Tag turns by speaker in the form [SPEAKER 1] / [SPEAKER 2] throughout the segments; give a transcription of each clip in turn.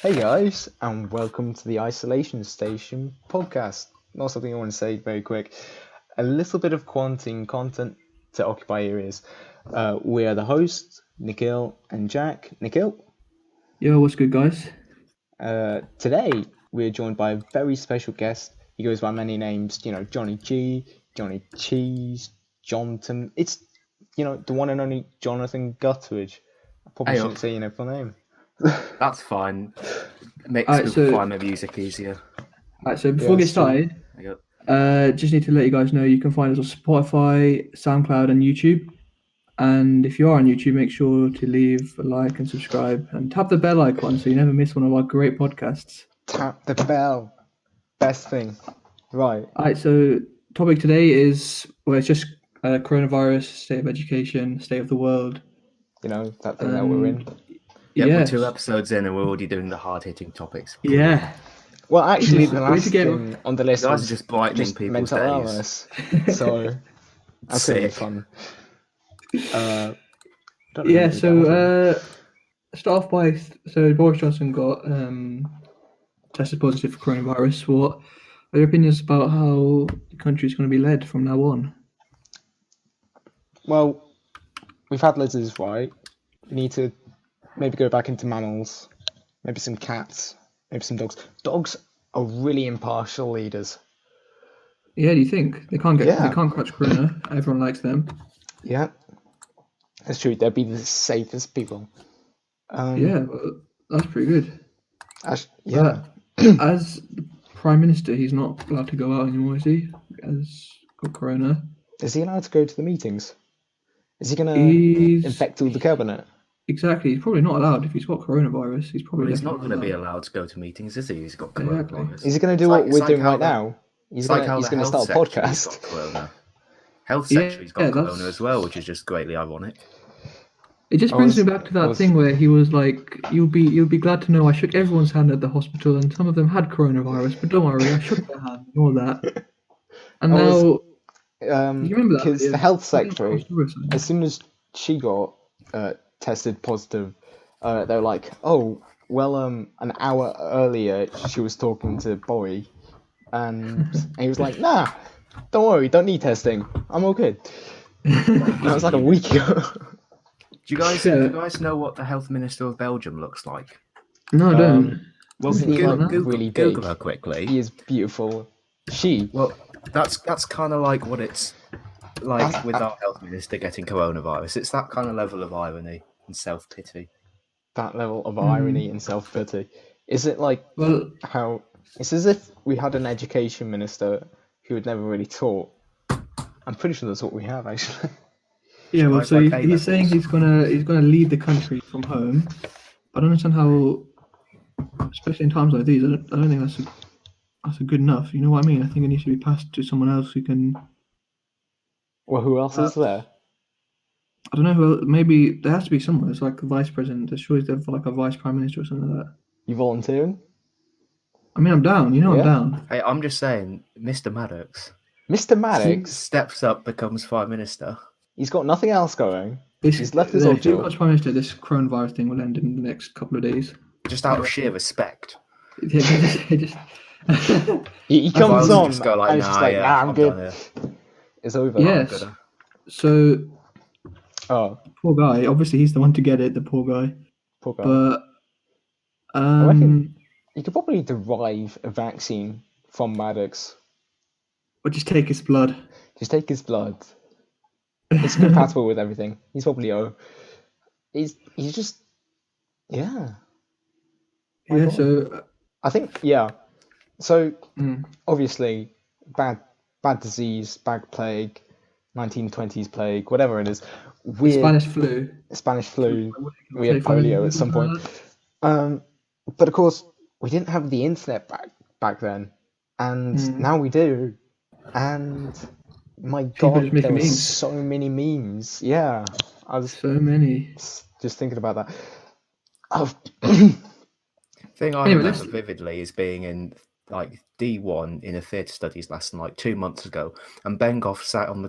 [SPEAKER 1] Hey guys, and welcome to the Isolation Station podcast. Not something I want to say very quick. A little bit of quarantine content to occupy your ears. We are the hosts, Nikhil and Jack. Nikhil,
[SPEAKER 2] Yo, what's good, guys?
[SPEAKER 1] today we're joined by a very special guest. He goes by many names, Johnny G, Johnny Cheese, Johnson. It's, the one and only Jonathan Guttridge. I probably
[SPEAKER 3] Hey
[SPEAKER 1] shouldn't
[SPEAKER 3] up.
[SPEAKER 1] say your full name.
[SPEAKER 3] That's fine. Makes
[SPEAKER 2] Alright,
[SPEAKER 3] me
[SPEAKER 2] so
[SPEAKER 3] find my music easier.
[SPEAKER 2] before we get
[SPEAKER 1] it's true.
[SPEAKER 2] started,
[SPEAKER 3] There you go.
[SPEAKER 2] just need to let you guys know you can find us on Spotify, SoundCloud, and YouTube. And if you are on YouTube, make sure to leave a like and subscribe and tap the bell icon so you never miss one of our great podcasts.
[SPEAKER 1] Tap the bell. Best thing. Right.
[SPEAKER 2] Alright, so topic today is it's just coronavirus, state of education, state of the world.
[SPEAKER 1] That thing that we're in.
[SPEAKER 3] Yeah, we're
[SPEAKER 2] Yes.
[SPEAKER 3] 2 episodes in and we're already doing the hard-hitting topics.
[SPEAKER 2] Yeah.
[SPEAKER 1] Well, actually,
[SPEAKER 2] Just-
[SPEAKER 1] the
[SPEAKER 2] we need
[SPEAKER 1] last
[SPEAKER 2] to get-
[SPEAKER 1] thing on the list
[SPEAKER 3] You guys
[SPEAKER 1] was
[SPEAKER 3] are just brightening
[SPEAKER 1] just
[SPEAKER 3] people's
[SPEAKER 1] mental
[SPEAKER 3] days.
[SPEAKER 1] illness. So that's gonna be
[SPEAKER 3] Sick.
[SPEAKER 1] fun. Don't know
[SPEAKER 2] Yeah,
[SPEAKER 1] who that was.
[SPEAKER 2] start off by Boris Johnson got tested positive for coronavirus. What are your opinions about how the country is going to be led from now on?
[SPEAKER 1] Well, we've had lizards, right? We need to maybe go back into mammals, maybe some cats, maybe some dogs. Dogs are really impartial leaders.
[SPEAKER 2] Yeah, do you think they can't
[SPEAKER 1] Yeah.
[SPEAKER 2] they can't catch corona? Everyone likes them.
[SPEAKER 1] Yeah, that's true. They'd be the safest people.
[SPEAKER 2] Yeah, well, that's pretty good.
[SPEAKER 1] Yeah.
[SPEAKER 2] As the Prime Minister, he's not allowed to go out anymore, is he? As got corona.
[SPEAKER 1] Is he allowed to go to the meetings? Is he gonna
[SPEAKER 2] He's
[SPEAKER 1] infect all the cabinet?
[SPEAKER 2] exactly. He's probably not allowed if he's got coronavirus. He's probably
[SPEAKER 3] Well, he's not
[SPEAKER 2] definitely
[SPEAKER 3] going to be
[SPEAKER 2] allowed.
[SPEAKER 3] allowed to go to meetings, is he? He's got
[SPEAKER 2] Exactly.
[SPEAKER 3] coronavirus.
[SPEAKER 1] Is he gonna do
[SPEAKER 3] It's
[SPEAKER 1] what
[SPEAKER 3] like-
[SPEAKER 1] we're
[SPEAKER 3] it's like
[SPEAKER 1] doing
[SPEAKER 3] how
[SPEAKER 1] right
[SPEAKER 3] the-
[SPEAKER 1] now? He's
[SPEAKER 3] It's like
[SPEAKER 1] gonna
[SPEAKER 3] how
[SPEAKER 1] he's
[SPEAKER 3] the
[SPEAKER 1] gonna
[SPEAKER 3] health
[SPEAKER 1] start a
[SPEAKER 3] secretary's
[SPEAKER 1] podcast.
[SPEAKER 3] got corona. Health
[SPEAKER 2] Yeah,
[SPEAKER 3] secretary's got
[SPEAKER 2] that's-
[SPEAKER 3] corona as well, which is just greatly ironic.
[SPEAKER 2] It just brings me back to that thing where he was like, "You'll be glad to know I shook everyone's hand at the hospital, and some of them had coronavirus, but don't worry, I shook their hand and all that." And
[SPEAKER 1] I was-
[SPEAKER 2] now, you remember that?
[SPEAKER 1] Because
[SPEAKER 2] video?
[SPEAKER 1] the health
[SPEAKER 2] I think
[SPEAKER 1] secretary,
[SPEAKER 2] it was suicide.
[SPEAKER 1] as soon as she got tested positive, they were like, "Oh, well, an hour earlier she was talking to Boy, and he was like, nah, don't worry, don't need testing, I'm all good." That was like a week ago.
[SPEAKER 3] Do you guys know what the health minister of Belgium looks like?
[SPEAKER 2] No, I don't.
[SPEAKER 3] Well,
[SPEAKER 1] Isn't he,
[SPEAKER 2] Google
[SPEAKER 1] like,
[SPEAKER 2] that.
[SPEAKER 1] really
[SPEAKER 3] Google
[SPEAKER 1] big?
[SPEAKER 3] her quickly.
[SPEAKER 1] He is beautiful. She.
[SPEAKER 3] Well, that's kind of like what it's like with our health minister getting coronavirus. It's that kind of level of irony and self-pity.
[SPEAKER 1] That level of irony and self-pity. Is it like
[SPEAKER 2] Well,
[SPEAKER 1] how... It's as if we had an education minister who had never really taught. I'm pretty sure that's what we have, actually.
[SPEAKER 2] yeah. Well,
[SPEAKER 3] Guys
[SPEAKER 2] so
[SPEAKER 3] like
[SPEAKER 2] he's saying
[SPEAKER 3] A-levels.
[SPEAKER 2] he's gonna lead the country from home. I don't understand how, especially in times like these. I don't think that's good enough. You know what I mean? I think it needs to be passed to someone else who can.
[SPEAKER 1] Well, who else is there?
[SPEAKER 2] I don't know who. Maybe there has to be someone. It's like a vice president. There's always there for like a vice prime minister or something like that.
[SPEAKER 1] You volunteering?
[SPEAKER 2] I mean, I'm down. You know,
[SPEAKER 1] Yeah?
[SPEAKER 2] I'm down.
[SPEAKER 3] Hey, I'm just saying, Mr. Maddox
[SPEAKER 1] Mr. Maddox,
[SPEAKER 3] steps up, becomes prime minister.
[SPEAKER 1] he's got nothing else going.
[SPEAKER 2] He's
[SPEAKER 1] He's left his old
[SPEAKER 2] If he
[SPEAKER 1] job.
[SPEAKER 2] becomes prime minister, this coronavirus thing will end in the next couple of days.
[SPEAKER 3] Just out of sheer respect.
[SPEAKER 2] Just-
[SPEAKER 1] He comes
[SPEAKER 3] Otherwise,
[SPEAKER 1] on
[SPEAKER 3] just go like,
[SPEAKER 1] and he's just
[SPEAKER 3] nah,
[SPEAKER 1] like,
[SPEAKER 3] yeah,
[SPEAKER 1] nah, I'm
[SPEAKER 3] I'm
[SPEAKER 1] good.
[SPEAKER 3] done here.
[SPEAKER 1] It's over.
[SPEAKER 2] Yes. So
[SPEAKER 1] Oh,
[SPEAKER 2] poor guy. Obviously, he's the one to get it. The poor guy.
[SPEAKER 1] poor guy.
[SPEAKER 2] But
[SPEAKER 1] reckon- You could probably derive a vaccine from Maddox.
[SPEAKER 2] or just take his blood.
[SPEAKER 1] Just take his blood. It's compatible with everything. He's probably He's just yeah. My
[SPEAKER 2] Yeah.
[SPEAKER 1] God.
[SPEAKER 2] So
[SPEAKER 1] I think yeah. So
[SPEAKER 2] mm,
[SPEAKER 1] obviously bad disease, bad plague, 1920s plague, whatever it is.
[SPEAKER 2] the
[SPEAKER 1] Weird
[SPEAKER 2] Spanish flu.
[SPEAKER 1] Spanish flu. We
[SPEAKER 2] Say
[SPEAKER 1] had
[SPEAKER 2] funny
[SPEAKER 1] polio at
[SPEAKER 2] words
[SPEAKER 1] some
[SPEAKER 2] like
[SPEAKER 1] point.
[SPEAKER 2] that.
[SPEAKER 1] But of course we didn't have the internet back then, and now we do. And my
[SPEAKER 2] People
[SPEAKER 1] God,
[SPEAKER 2] just making
[SPEAKER 1] there were
[SPEAKER 2] memes.
[SPEAKER 1] so many memes. Yeah, I was
[SPEAKER 2] So many.
[SPEAKER 1] just thinking about that. Oh,
[SPEAKER 3] Thing I
[SPEAKER 2] Anyway,
[SPEAKER 3] remember
[SPEAKER 2] let's-
[SPEAKER 3] vividly is being in like D1 in a theatre studies lesson like 2 months ago, and Bengoff sat in the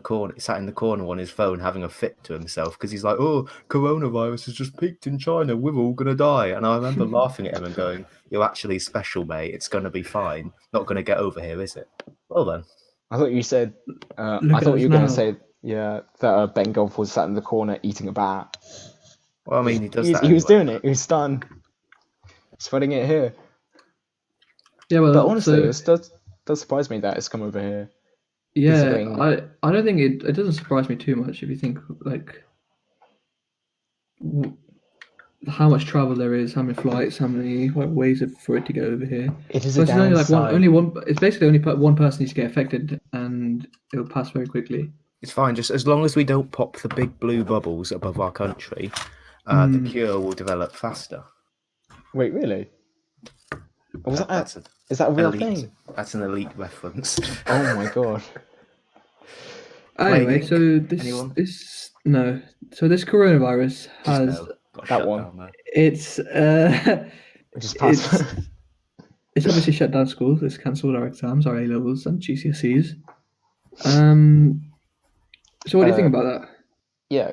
[SPEAKER 3] corner on his phone having a fit to himself because he's like, "Oh, coronavirus has just peaked in China. We're all gonna die." And I remember laughing at him and going, "You're actually special, mate. It's gonna be fine. Not gonna get over here, is it?" Well then,
[SPEAKER 1] I thought you said.
[SPEAKER 2] Look
[SPEAKER 1] I
[SPEAKER 2] at
[SPEAKER 1] thought
[SPEAKER 2] us
[SPEAKER 1] you were going
[SPEAKER 2] now.
[SPEAKER 1] to say, yeah, that Ben Golf was sat in the corner eating a bat.
[SPEAKER 3] well, I mean, he does
[SPEAKER 1] He
[SPEAKER 3] that.
[SPEAKER 1] was
[SPEAKER 3] Anyway.
[SPEAKER 1] doing it. He was done. Spreading it here.
[SPEAKER 2] Yeah,
[SPEAKER 1] But
[SPEAKER 2] well,
[SPEAKER 1] honestly,
[SPEAKER 2] so
[SPEAKER 1] it does surprise me that it's come over here.
[SPEAKER 2] yeah,
[SPEAKER 1] Considering
[SPEAKER 2] I don't think it doesn't surprise me too much if you think like how much travel there is, how many flights, how many like ways for it to get over here.
[SPEAKER 1] it is a
[SPEAKER 2] Plus, it's only like
[SPEAKER 1] downside.
[SPEAKER 2] one. It's basically only one person needs to get affected, and it'll pass very quickly.
[SPEAKER 3] It's fine, just as long as we don't pop the big blue bubbles above our country, the cure will develop faster.
[SPEAKER 1] Wait, really?
[SPEAKER 3] That's
[SPEAKER 1] Is that a real
[SPEAKER 3] elite.
[SPEAKER 1] thing?
[SPEAKER 3] That's an elite reference.
[SPEAKER 1] Oh my god.
[SPEAKER 2] Anyway,
[SPEAKER 3] Plague
[SPEAKER 2] so
[SPEAKER 3] Inc? Anyone?
[SPEAKER 2] So this coronavirus has
[SPEAKER 3] No, got
[SPEAKER 1] That
[SPEAKER 3] shut
[SPEAKER 1] one.
[SPEAKER 3] down there.
[SPEAKER 2] it's
[SPEAKER 1] Just
[SPEAKER 2] it's
[SPEAKER 1] pass.
[SPEAKER 2] it's obviously shut down schools. It's cancelled our exams, our A levels, and GCSEs. So what do you think about that?
[SPEAKER 1] Yeah.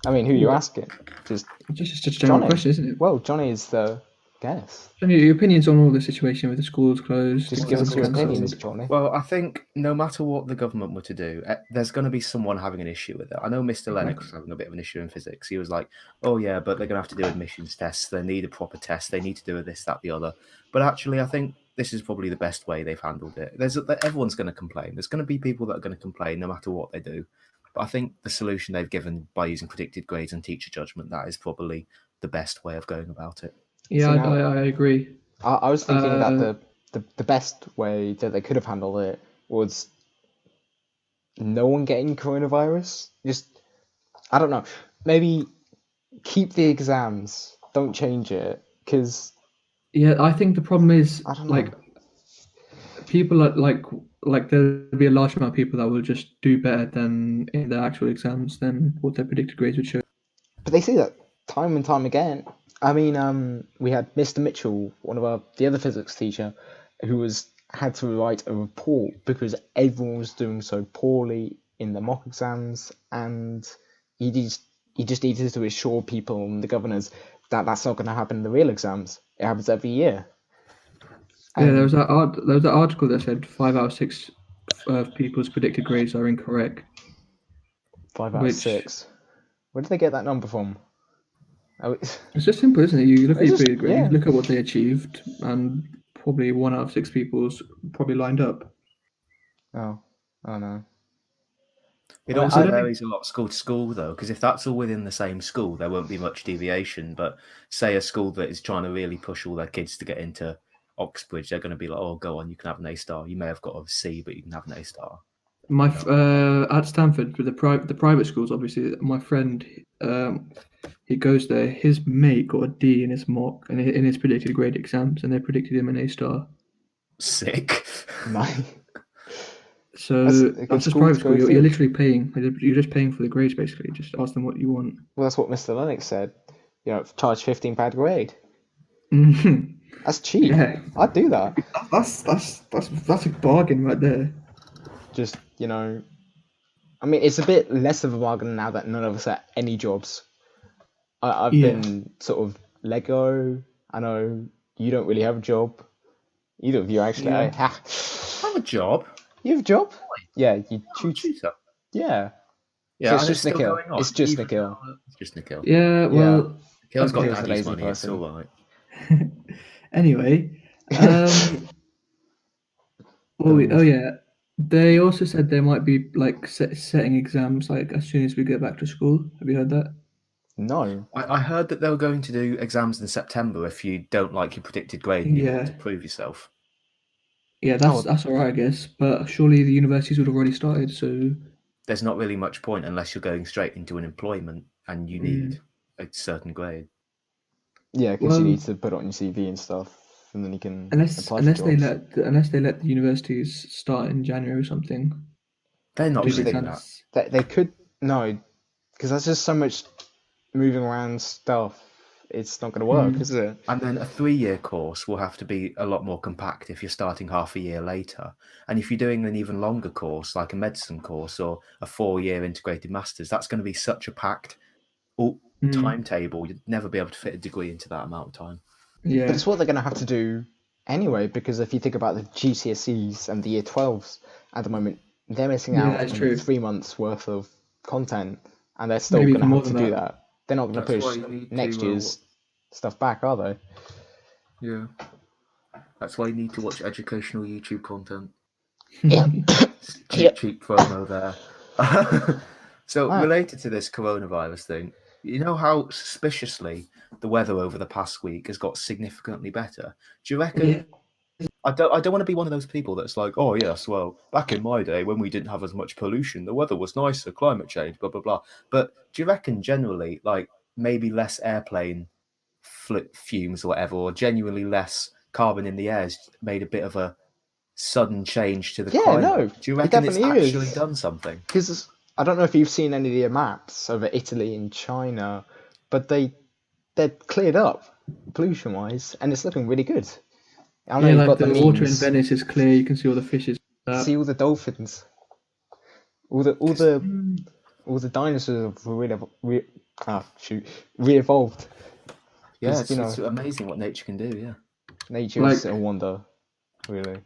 [SPEAKER 1] I mean, who are you
[SPEAKER 2] What?
[SPEAKER 1] asking? Just
[SPEAKER 2] Just a general
[SPEAKER 1] Jonny.
[SPEAKER 2] question, isn't it?
[SPEAKER 1] Well, Johnny is the guest.
[SPEAKER 2] Johnny, your opinions on all the situation with the schools closed,
[SPEAKER 1] Just
[SPEAKER 2] the
[SPEAKER 1] give us
[SPEAKER 2] exams
[SPEAKER 1] your
[SPEAKER 2] cancelled?
[SPEAKER 1] opinions, Johnny.
[SPEAKER 3] Well, I think no matter what the government were to do, there's going to be someone having an issue with it. I know Mr. Lennox was having a bit of an issue in physics. He was like, "Oh yeah, but they're going to have to do admissions tests. They need a proper test. They need to do this, that, the other." But actually, I think this is probably the best way they've handled it. Everyone's going to complain. There's going to be people that are going to complain no matter what they do. But I think the solution they've given by using predicted grades and teacher judgment, that is probably the best way of going about it.
[SPEAKER 2] Yeah,
[SPEAKER 1] See, now-
[SPEAKER 2] I agree.
[SPEAKER 1] I was thinking that the best way that they could have handled it was no one getting coronavirus. Just, I don't know. Maybe keep the exams. Don't change it. Because,
[SPEAKER 2] Yeah, I think the problem is
[SPEAKER 1] I don't know.
[SPEAKER 2] like people are like there'll be a large amount of people that will just do better than in the actual exams than what their predicted grades would show.
[SPEAKER 1] But they say that time and time again. I mean, we had Mr. Mitchell, the other physics teacher, who had to write a report because everyone was doing so poorly in the mock exams, and he just needed to assure people and the governors that that's not going to happen in the real exams. It happens every year.
[SPEAKER 2] Yeah, there was that article that said 5 out of 6 people's predicted grades are incorrect.
[SPEAKER 1] 5 out of 6. Where did they get that number from?
[SPEAKER 2] It's just simple, isn't it? You look at your
[SPEAKER 1] It's just-
[SPEAKER 2] predicted grade,
[SPEAKER 1] yeah.
[SPEAKER 2] you look at what they achieved, and probably 1 out of 6 people's probably lined up.
[SPEAKER 1] Oh no.
[SPEAKER 3] It
[SPEAKER 1] I
[SPEAKER 3] also
[SPEAKER 1] don't
[SPEAKER 3] varies a lot school to school, though, because if that's all within the same school, there won't be much deviation. But say a school that is trying to really push all their kids to get into Oxbridge, they're going to be like, "Oh, go on, you can have an A star. You may have got a C, but you can have an A star."
[SPEAKER 2] At Stanford, with the private schools, obviously, my friend, he goes there. His mate got a D in his mock and in his predicted grade exams, and they predicted him an A star.
[SPEAKER 3] Sick.
[SPEAKER 1] Nice.
[SPEAKER 2] So
[SPEAKER 1] That's a good
[SPEAKER 2] that's just
[SPEAKER 1] school
[SPEAKER 2] private
[SPEAKER 1] to
[SPEAKER 2] school.
[SPEAKER 1] go
[SPEAKER 2] You're
[SPEAKER 1] to.
[SPEAKER 2] literally paying. You're just paying for the grades, basically. Just ask them what you want.
[SPEAKER 1] Well, that's what Mr. Lennox said. Charge £15 a grade. That's cheap.
[SPEAKER 2] Yeah,
[SPEAKER 1] I'd do that.
[SPEAKER 2] that's a bargain right there.
[SPEAKER 1] Just, I mean, it's a bit less of a bargain now that none of us have any jobs. I've
[SPEAKER 2] Yeah.
[SPEAKER 1] been sort of Lego. I know you don't really have a job. Either of you, actually.
[SPEAKER 2] Yeah.
[SPEAKER 3] I have a job.
[SPEAKER 1] You have a job? Yeah, you
[SPEAKER 3] I'm a
[SPEAKER 1] choose.
[SPEAKER 3] tutor.
[SPEAKER 1] Yeah.
[SPEAKER 3] Yeah,
[SPEAKER 1] It's
[SPEAKER 3] and
[SPEAKER 1] just
[SPEAKER 3] still
[SPEAKER 1] Nikhil.
[SPEAKER 3] going on.
[SPEAKER 1] It's just
[SPEAKER 3] Even
[SPEAKER 1] Nikhil.
[SPEAKER 3] though- It's just Nikhil.
[SPEAKER 2] Yeah. Well.
[SPEAKER 3] Nikhil's got
[SPEAKER 1] Nikhil's a
[SPEAKER 3] daddy's
[SPEAKER 1] lazy
[SPEAKER 3] money.
[SPEAKER 1] person.
[SPEAKER 3] It's all right.
[SPEAKER 2] Anyway. Oh yeah. They also said there might be like setting exams like as soon as we get back to school. Have you heard that?
[SPEAKER 1] No.
[SPEAKER 3] I heard that they were going to do exams in September if you don't like your predicted grade and you want to prove yourself.
[SPEAKER 2] Yeah, that's all right, I guess. But surely the universities would have already started, so
[SPEAKER 3] There's not really much point unless you're going straight into an employment and you need a certain grade.
[SPEAKER 1] Yeah, because
[SPEAKER 2] Well-
[SPEAKER 1] you need to put it on your CV and stuff, and then you can
[SPEAKER 2] unless
[SPEAKER 1] apply for
[SPEAKER 2] they
[SPEAKER 1] jobs.
[SPEAKER 2] let the universities start in January or something.
[SPEAKER 3] They're not
[SPEAKER 2] do
[SPEAKER 3] going
[SPEAKER 2] the
[SPEAKER 3] to do that.
[SPEAKER 2] exams.
[SPEAKER 1] They could no, because that's just so much moving around stuff. it's not going to work, is it?
[SPEAKER 3] And then a 3-year course will have to be a lot more compact if you're starting half a year later. And if you're doing an even longer course, like a medicine course or a 4-year integrated masters, that's going to be such a packed timetable. You'd never be able to fit a degree into that amount of time.
[SPEAKER 2] Yeah.
[SPEAKER 1] But it's what they're going to have to do anyway, because if you think about the GCSEs and the Year 12s at the moment, they're missing
[SPEAKER 2] Yeah,
[SPEAKER 1] out
[SPEAKER 2] that's
[SPEAKER 1] on
[SPEAKER 2] true.
[SPEAKER 1] 3 months worth of content, and they're still
[SPEAKER 2] Maybe
[SPEAKER 1] going to
[SPEAKER 2] even more
[SPEAKER 1] have to
[SPEAKER 2] than
[SPEAKER 1] do
[SPEAKER 2] that.
[SPEAKER 1] that. They're not going to
[SPEAKER 3] That's why
[SPEAKER 1] push
[SPEAKER 3] you need
[SPEAKER 1] next
[SPEAKER 3] to,
[SPEAKER 1] year's stuff back, are they?
[SPEAKER 3] Yeah. That's why you need to watch educational YouTube content.
[SPEAKER 1] Yeah.
[SPEAKER 3] Cheap promo there. So,
[SPEAKER 1] Right.
[SPEAKER 3] related to this coronavirus thing, you know how suspiciously the weather over the past week has got significantly better? Do you reckon?
[SPEAKER 2] Yeah.
[SPEAKER 3] I don't want to be one of those people that's like, oh yes, well, back in my day when we didn't have as much pollution, the weather was nicer, climate change, blah blah blah. But do you reckon generally, like maybe less airplane fumes or whatever, or genuinely less carbon in the air has made a bit of a sudden change to the
[SPEAKER 1] Yeah,
[SPEAKER 3] climate?
[SPEAKER 1] no,
[SPEAKER 3] Do you
[SPEAKER 1] it
[SPEAKER 3] reckon it's
[SPEAKER 1] definitely
[SPEAKER 3] actually
[SPEAKER 1] is.
[SPEAKER 3] done something?
[SPEAKER 1] Because I don't know if you've seen any of the maps over Italy and China, but they're cleared up pollution-wise, and it's looking really good. I know
[SPEAKER 2] Yeah,
[SPEAKER 1] you've
[SPEAKER 2] like
[SPEAKER 1] got the
[SPEAKER 2] the water in
[SPEAKER 1] memes.
[SPEAKER 2] Venice is clear. You can see all the fishes.
[SPEAKER 1] See all the dolphins, all the dinosaurs have re-evolved.
[SPEAKER 3] Yeah,
[SPEAKER 1] Because
[SPEAKER 3] it's amazing what nature can do. Yeah,
[SPEAKER 1] nature
[SPEAKER 2] Like,
[SPEAKER 1] is a wonder, really.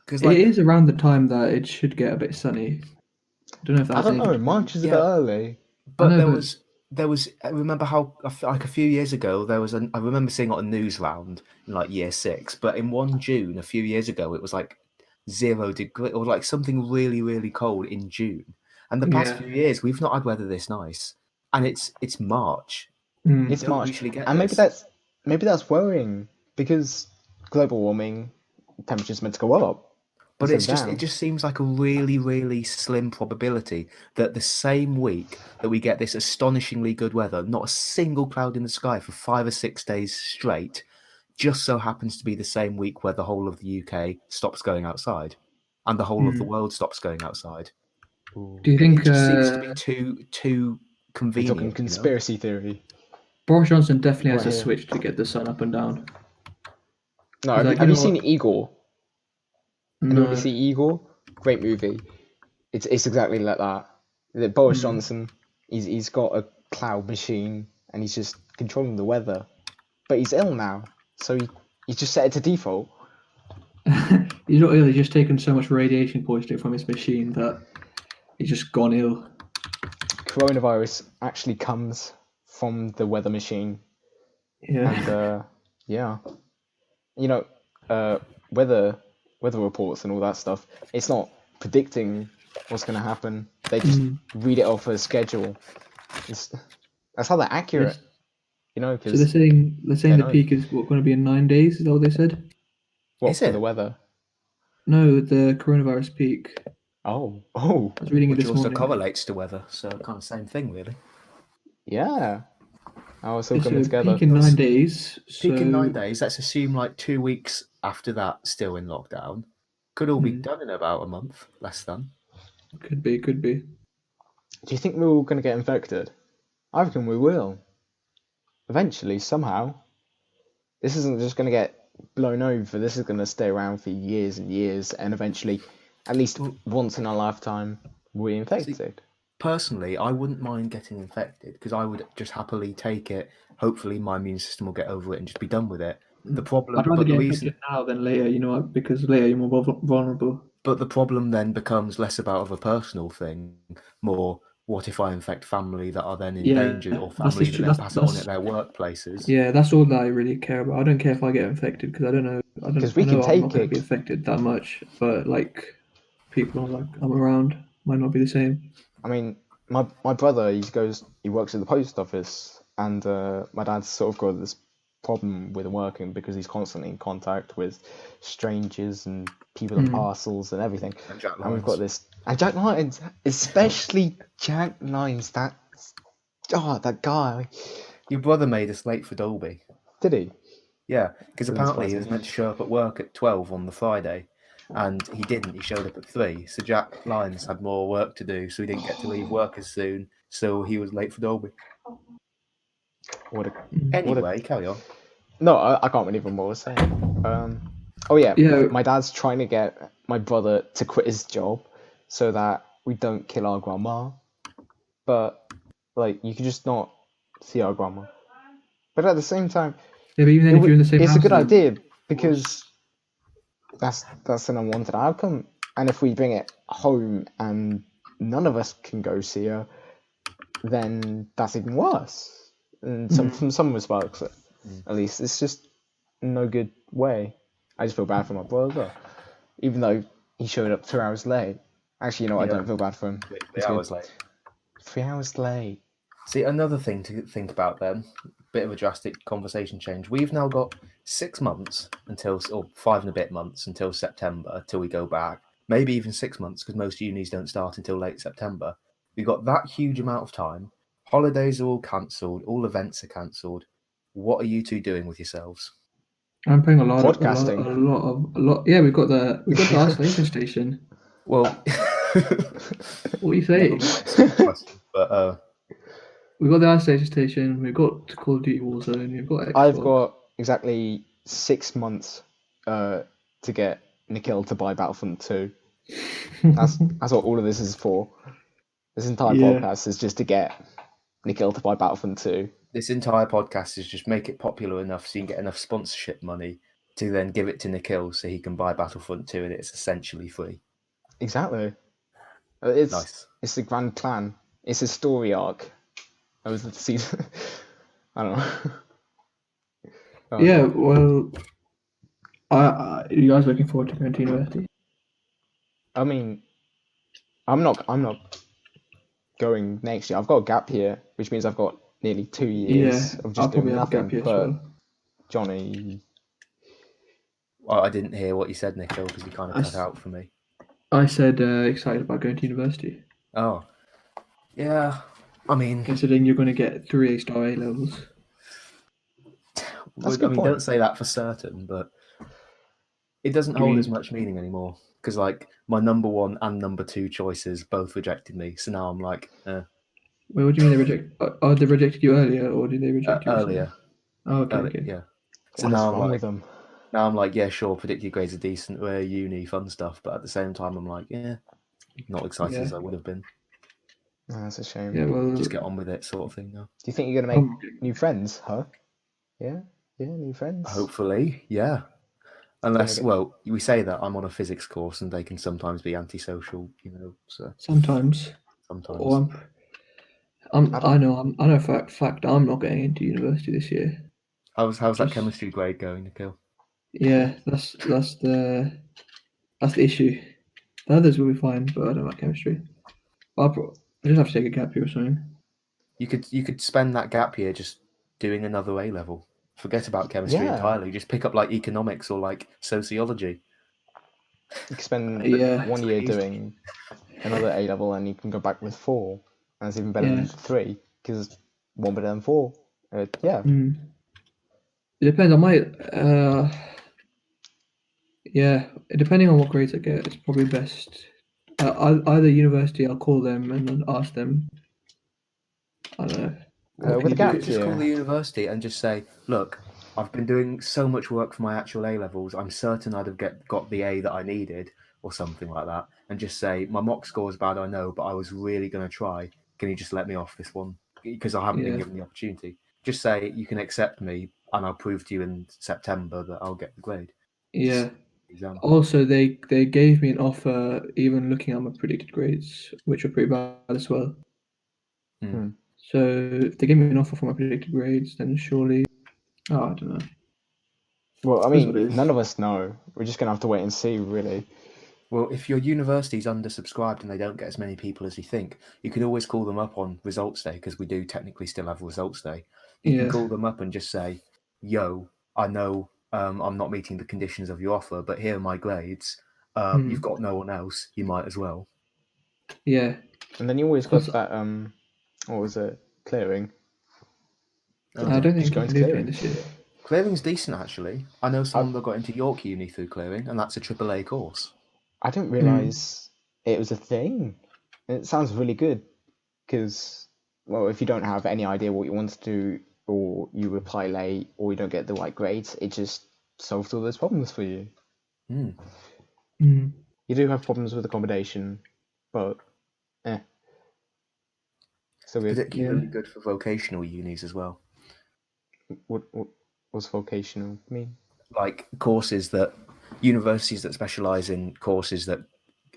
[SPEAKER 3] because
[SPEAKER 2] it is around the time that it should get a bit sunny. I don't know if that
[SPEAKER 1] I
[SPEAKER 2] has
[SPEAKER 1] don't
[SPEAKER 2] anything
[SPEAKER 1] know.
[SPEAKER 2] to do
[SPEAKER 1] March is a bit
[SPEAKER 3] Yeah.
[SPEAKER 1] early.
[SPEAKER 3] But
[SPEAKER 2] know,
[SPEAKER 3] there
[SPEAKER 2] but-
[SPEAKER 3] was I remember how like a few years ago there was I remember seeing it on news round in like year 6, but in 1 June a few years ago it was like 0 degree or like something really cold in June. And the past
[SPEAKER 2] Yeah.
[SPEAKER 3] few years we've not had weather this nice, and it's March.
[SPEAKER 2] Mm.
[SPEAKER 1] It's
[SPEAKER 3] You don't
[SPEAKER 1] March,
[SPEAKER 3] usually get
[SPEAKER 1] and
[SPEAKER 3] this.
[SPEAKER 1] maybe that's worrying because global warming, temperature's meant to go up.
[SPEAKER 3] But
[SPEAKER 1] instead of
[SPEAKER 3] it
[SPEAKER 1] down.
[SPEAKER 3] just seems like a really slim probability that the same week that we get this astonishingly good weather, not a single cloud in the sky for 5 or 6 days straight, just so happens to be the same week where the whole of the UK stops going outside and the whole of the world stops going outside.
[SPEAKER 1] Ooh.
[SPEAKER 2] Do you think
[SPEAKER 3] It just seems to be too
[SPEAKER 1] We're
[SPEAKER 3] convenient.
[SPEAKER 1] talking conspiracy theory.
[SPEAKER 2] Boris Johnson definitely has
[SPEAKER 1] Right
[SPEAKER 2] a
[SPEAKER 1] here.
[SPEAKER 2] switch to get the sun up and down?
[SPEAKER 1] No,
[SPEAKER 2] He's like,
[SPEAKER 1] have
[SPEAKER 2] you
[SPEAKER 1] you
[SPEAKER 2] know
[SPEAKER 1] seen
[SPEAKER 2] what?
[SPEAKER 1] Igor? Anybody
[SPEAKER 2] No.
[SPEAKER 1] see Igor? Great movie. It's exactly like that. That Boris Johnson, he's got a cloud machine and he's just controlling the weather, but he's ill now, so he just set it to default.
[SPEAKER 2] He's not ill. He's just taken so much radiation poisoning from his machine that he's just gone ill.
[SPEAKER 1] Coronavirus actually comes from the weather machine,
[SPEAKER 2] Yeah.
[SPEAKER 1] and yeah, you know, weather reports and all that stuff. It's not predicting what's going to happen. They just read it off a schedule. That's how they're accurate,
[SPEAKER 2] Yes.
[SPEAKER 1] you know.
[SPEAKER 2] So
[SPEAKER 1] Because
[SPEAKER 2] they're saying the
[SPEAKER 1] know.
[SPEAKER 2] peak is going to be in 9 days. Is that what they said?
[SPEAKER 1] what
[SPEAKER 3] Is
[SPEAKER 1] for
[SPEAKER 3] it?
[SPEAKER 1] the weather?
[SPEAKER 2] No, the coronavirus peak.
[SPEAKER 1] Oh,
[SPEAKER 2] I was reading it
[SPEAKER 3] Which
[SPEAKER 2] this
[SPEAKER 3] also
[SPEAKER 2] morning.
[SPEAKER 3] correlates to weather, so kind of same thing really.
[SPEAKER 1] yeah. I was all
[SPEAKER 2] It's
[SPEAKER 1] coming
[SPEAKER 2] a
[SPEAKER 1] together.
[SPEAKER 2] peak in 9 days.
[SPEAKER 3] Peak in 9
[SPEAKER 2] So
[SPEAKER 3] days, let's assume like 2 weeks after that still in lockdown. Could all be done in about a month, less than.
[SPEAKER 2] could be.
[SPEAKER 1] Do you think we're all going to get infected? I reckon we will. Eventually, somehow. This isn't just going to get blown over. This is going to stay around for years and years, and eventually, at least once in our lifetime, we're infected.
[SPEAKER 2] personally,
[SPEAKER 3] I wouldn't mind getting infected because I would just happily take it. Hopefully, my immune system will get over it and just be done with it. The problem,
[SPEAKER 2] I'd rather
[SPEAKER 3] but the
[SPEAKER 2] get
[SPEAKER 3] reason,
[SPEAKER 2] infected now than later, you know, because later you're more vulnerable.
[SPEAKER 3] but the problem then becomes less about of a personal thing, more what if I infect family that are then in danger, or
[SPEAKER 2] that's
[SPEAKER 3] family
[SPEAKER 2] just
[SPEAKER 3] that
[SPEAKER 2] true.
[SPEAKER 3] then pass it on at their workplaces.
[SPEAKER 2] Yeah, that's all that I really care about. I don't care if I get infected because I don't know.
[SPEAKER 1] Because
[SPEAKER 2] I
[SPEAKER 1] we can
[SPEAKER 2] know I'm not
[SPEAKER 1] take
[SPEAKER 2] going to be
[SPEAKER 1] it.
[SPEAKER 2] affected that much, but like people I'm around might not be the same.
[SPEAKER 1] I mean, my brother, he works at the post office, and my dad's sort of got this problem with working because he's constantly in contact with strangers and people and parcels and everything.
[SPEAKER 3] And Jack
[SPEAKER 1] And we've got
[SPEAKER 3] Lyons.
[SPEAKER 1] this, and Jack Lyons, especially Jack Lyons, that guy.
[SPEAKER 3] Your brother made us late for Dolby.
[SPEAKER 1] Did he?
[SPEAKER 3] Yeah, because
[SPEAKER 1] Doesn't
[SPEAKER 3] apparently he
[SPEAKER 1] surprise
[SPEAKER 3] was
[SPEAKER 1] me.
[SPEAKER 3] meant to show up at work at 12 on the Friday, and he didn't. He showed up at 3. So Jack Lyons had more work to do, so he didn't get to leave work as soon. So he was late for Dolby.
[SPEAKER 1] what a
[SPEAKER 3] Anyway, carry on.
[SPEAKER 1] no, I can't really remember what I was saying. Oh yeah,
[SPEAKER 2] Yeah.
[SPEAKER 1] my dad's trying to get my brother to quit his job so that we don't kill our grandma. But like, you can just not see our grandma. But at the same time,
[SPEAKER 2] Yeah, but even then, if you're in the same
[SPEAKER 1] it's a
[SPEAKER 2] house,
[SPEAKER 1] good
[SPEAKER 2] as them,
[SPEAKER 1] idea
[SPEAKER 2] of course.
[SPEAKER 1] because that's an unwanted outcome. And if we bring it home and none of us can go see her, then that's even worse. And from some respects, at least, it's just no good way. I just feel bad for my brother, even though he showed up 2 hours late. Actually, you know what? I
[SPEAKER 3] Yeah.
[SPEAKER 1] don't feel bad for him.
[SPEAKER 3] 3
[SPEAKER 1] It's
[SPEAKER 3] hours
[SPEAKER 1] good.
[SPEAKER 3] late.
[SPEAKER 1] 3 hours late.
[SPEAKER 3] See, another thing to think about then, bit of a drastic conversation change. We've now got 6 months until, or 5 and a bit months until September, till we go back. Maybe even 6 months, because most unis don't start until late September. We've got that huge amount of time. Holidays are all cancelled. All events are cancelled. What are you two doing with yourselves?
[SPEAKER 2] I'm playing a lot.
[SPEAKER 1] Podcasting.
[SPEAKER 2] A lot. Yeah, we got the isolation station.
[SPEAKER 3] Well,
[SPEAKER 2] What are you
[SPEAKER 3] never
[SPEAKER 2] saying?
[SPEAKER 3] mind some questions, but
[SPEAKER 2] We got the isolation station. We got Call of Duty Warzone. We've got Xbox.
[SPEAKER 1] I've got exactly 6 months to get Nikhil to buy Battlefront 2. That's what all of this is for. This entire podcast is just to get Nikhil to buy Battlefront 2.
[SPEAKER 3] this entire podcast is just make it popular enough so you can get enough sponsorship money to then give it to Nikhil so he can buy Battlefront 2 and it's essentially free.
[SPEAKER 1] Exactly. It's
[SPEAKER 3] Nice.
[SPEAKER 1] It's the Grand Clan. It's a story arc. That was the season. I don't know.
[SPEAKER 2] Yeah, well, are you guys looking forward to going to university?
[SPEAKER 1] I mean, I'm not going next year. I've got a gap year, which means I've got nearly 2 years of
[SPEAKER 2] I'll
[SPEAKER 1] just
[SPEAKER 2] probably
[SPEAKER 1] doing
[SPEAKER 2] have a
[SPEAKER 1] nothing.
[SPEAKER 2] gap year as
[SPEAKER 1] But
[SPEAKER 2] well.
[SPEAKER 1] Johnny,
[SPEAKER 3] Well, I didn't hear what you said, Nikhil, because you kind of cut out for me.
[SPEAKER 2] I said excited about going to university.
[SPEAKER 3] Oh, yeah. I mean,
[SPEAKER 2] Considering you're going to get 3 A-star A levels.
[SPEAKER 1] That's a good point.
[SPEAKER 3] don't say that for certain, but it doesn't hold as much meaning anymore. Because, like, my number 1 and number 2 choices both rejected me, so now I'm like,
[SPEAKER 2] Wait, what do you mean they reject? Oh, they rejected you earlier, or did they reject you
[SPEAKER 3] earlier.
[SPEAKER 2] Oh, okay.
[SPEAKER 3] Yeah. So
[SPEAKER 1] what is
[SPEAKER 3] now
[SPEAKER 1] wrong with them?
[SPEAKER 3] Now I'm like, yeah, sure, predicted grades are decent, we're uni, fun stuff, but at the same time, I'm like, yeah, not excited as I would have been.
[SPEAKER 1] Oh, that's a shame.
[SPEAKER 2] Yeah, well,
[SPEAKER 3] Just get on with it, sort of thing now.
[SPEAKER 1] Do you think you're gonna make new friends, huh? Yeah, new friends.
[SPEAKER 3] Hopefully, yeah. Unless, well, we say that I'm on a physics course and they can sometimes be antisocial, you know. So
[SPEAKER 2] sometimes. Or I know for a fact I'm not getting into university this year.
[SPEAKER 3] How's that chemistry grade going, Nikhil?
[SPEAKER 2] Yeah, that's the issue. The others will be fine, but I don't like chemistry. I just have to take a gap year or something.
[SPEAKER 3] You could spend that gap year just doing another A level. Forget about chemistry entirely. Just pick up like economics or like sociology.
[SPEAKER 1] You can spend 1 year doing another A level, and you can go back with 4, and it's even better than 3 because 1 better than 4. Yeah.
[SPEAKER 2] It depends. I might. Yeah, depending on what grades I get, it's probably best. Either university, I'll call them and then ask them. I don't know.
[SPEAKER 1] With a gap year,
[SPEAKER 3] just call the university and just say, look, I've been doing so much work for my actual A levels. I'm certain I'd have got the A that I needed, or something like that, and just say my mock score is bad, I know, but I was really going to try. Can you just let me off this one because I haven't been given the opportunity? Just say you can accept me, and I'll prove to you in September that I'll get the grade.
[SPEAKER 2] Yeah. Also, they gave me an offer, even looking at my predicted grades, which were pretty bad as well. So if they gave me an offer for my predicted grades, then surely, I don't know.
[SPEAKER 1] Well, I mean, none of us know. We're just gonna have to wait and see, really.
[SPEAKER 3] Well, if your university's undersubscribed and they don't get as many people as you think, you can always call them up on results day, because we do technically still have results day. You can call them up and just say, yo, I know I'm not meeting the conditions of your offer, but here are my grades. You've got no one else. You might as well.
[SPEAKER 2] Yeah.
[SPEAKER 1] And then you always got that, what was it? Clearing.
[SPEAKER 2] I don't think you can do clearing this year.
[SPEAKER 3] Clearing's decent, actually. I know someone that got into York Uni through clearing, and that's a AAA course.
[SPEAKER 1] I didn't realise it was a thing. It sounds really good, because, well, if you don't have any idea what you want to do or you reply late, or you don't get the right grades, it just solves all those problems for you.
[SPEAKER 3] Mm.
[SPEAKER 1] You do have problems with accommodation, but so
[SPEAKER 3] It's
[SPEAKER 1] good.
[SPEAKER 3] particularly good for vocational unis as well.
[SPEAKER 1] What's vocational mean?
[SPEAKER 3] Like courses that universities that specialize in courses that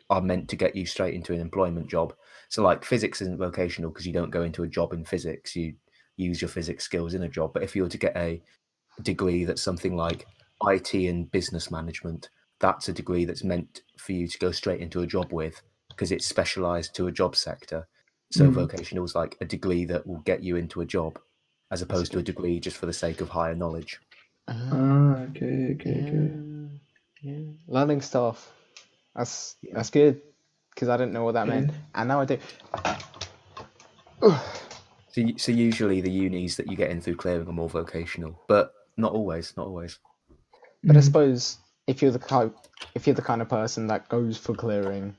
[SPEAKER 3] are meant to get you straight into an employment job. So like physics isn't vocational because you don't go into a job in physics, you use your physics skills in a job. But if you were to get a degree that's something like IT and business management, that's a degree that's meant for you to go straight into a job with because it's specialized to a job sector. So vocational is like a degree that will get you into a job as opposed to a degree just for the sake of higher knowledge.
[SPEAKER 2] Okay.
[SPEAKER 1] Yeah. Learning stuff. That's good, because I didn't know what that meant, and now I do.
[SPEAKER 3] So usually the unis that you get in through clearing are more vocational, but not always.
[SPEAKER 1] But I suppose if you're the kind of person that goes for clearing,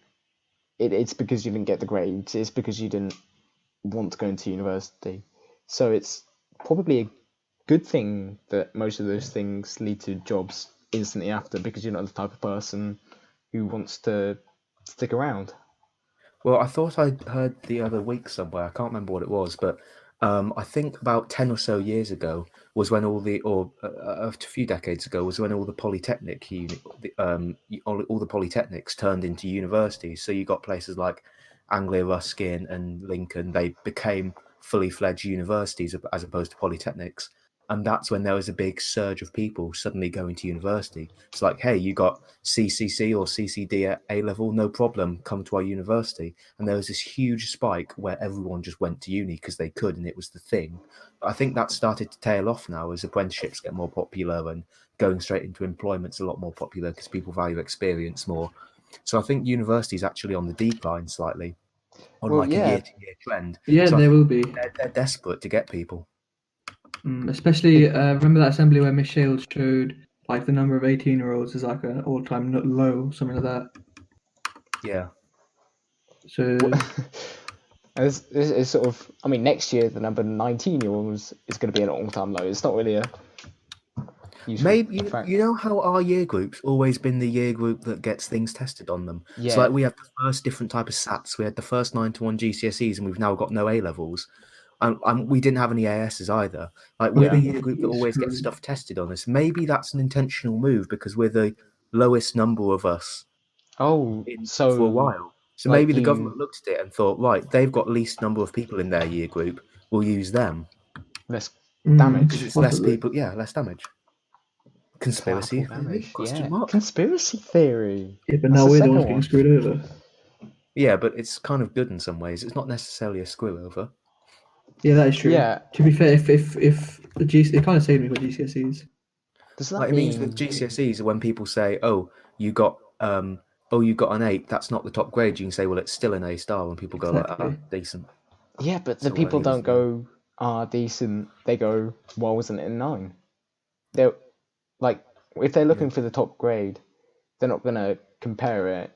[SPEAKER 1] it's because you didn't get the grades. It's because you didn't want to go into university. So it's probably a good thing that most of those things lead to jobs instantly after, because you're not the type of person who wants to stick around.
[SPEAKER 3] Well, I thought I heard the other week somewhere, I can't remember what it was, but I think about 10 or so years ago was when all the, or a few decades ago, was when all the polytechnic all the polytechnics turned into universities. So you got places like Anglia Ruskin and Lincoln, they became fully fledged universities as opposed to polytechnics. And that's when there was a big surge of people suddenly going to university. It's like, hey, you got CCC or CCD at A level, no problem, come to our university. And there was this huge spike where everyone just went to uni because they could and it was the thing. But I think that started to tail off now as apprenticeships get more popular and going straight into employment's a lot more popular because people value experience more. So I think university is actually on the decline slightly, on
[SPEAKER 1] Well,
[SPEAKER 3] like a
[SPEAKER 1] yeah.
[SPEAKER 3] year-to-year trend.
[SPEAKER 2] Yeah,
[SPEAKER 3] So I
[SPEAKER 2] there
[SPEAKER 3] think
[SPEAKER 2] will be.
[SPEAKER 3] they're desperate to get people.
[SPEAKER 2] Especially, remember that assembly where Michelle showed like the number of 18-year-olds is like an all-time low, something like that.
[SPEAKER 3] Yeah.
[SPEAKER 2] So
[SPEAKER 1] It's sort of, I mean, next year the number 19-year-olds is going to be an all-time low. It's not really a useful
[SPEAKER 3] Maybe
[SPEAKER 1] fact.
[SPEAKER 3] you know how our year group's always been the year group that gets things tested on them.
[SPEAKER 1] Yeah.
[SPEAKER 3] So like we had the first different type of SATs, we had the first 9 to 1 GCSEs, and we've now got no A levels, and we didn't have any ASs either. Like we're the year group that always gets stuff tested on us. Maybe that's an intentional move because we're the lowest number of us
[SPEAKER 1] Oh,
[SPEAKER 3] for a while. So
[SPEAKER 1] like
[SPEAKER 3] maybe the government looked at it and thought, right, they've got least number of people in their year group. We'll use them
[SPEAKER 1] less damage.
[SPEAKER 3] because it's less people. Yeah, less damage. Conspiracy
[SPEAKER 1] Collateral
[SPEAKER 3] theory?
[SPEAKER 1] damage.
[SPEAKER 3] Question
[SPEAKER 1] Yeah.
[SPEAKER 3] mark?
[SPEAKER 1] Conspiracy theory.
[SPEAKER 2] yeah, but
[SPEAKER 1] That's
[SPEAKER 2] now
[SPEAKER 1] the
[SPEAKER 2] we're the
[SPEAKER 1] second
[SPEAKER 2] ones
[SPEAKER 1] one.
[SPEAKER 2] getting screwed over.
[SPEAKER 3] Yeah, but it's kind of good in some ways. It's not necessarily a screw over.
[SPEAKER 2] Yeah, that is true.
[SPEAKER 1] Yeah.
[SPEAKER 2] To be fair, if the GC, it kind of saved me for GCSEs.
[SPEAKER 1] Does that
[SPEAKER 3] Like it means with GCSEs, when people say, "Oh, you got an 8," that's not the top grade. You can say, "Well, it's still an A star." When people go like,
[SPEAKER 2] Exactly.
[SPEAKER 3] decent."
[SPEAKER 1] Yeah, but the
[SPEAKER 3] So all I
[SPEAKER 1] people
[SPEAKER 3] need is
[SPEAKER 1] don't go, decent. They go, why wasn't it 9? They're like, if they're looking for the top grade, they're not gonna compare it.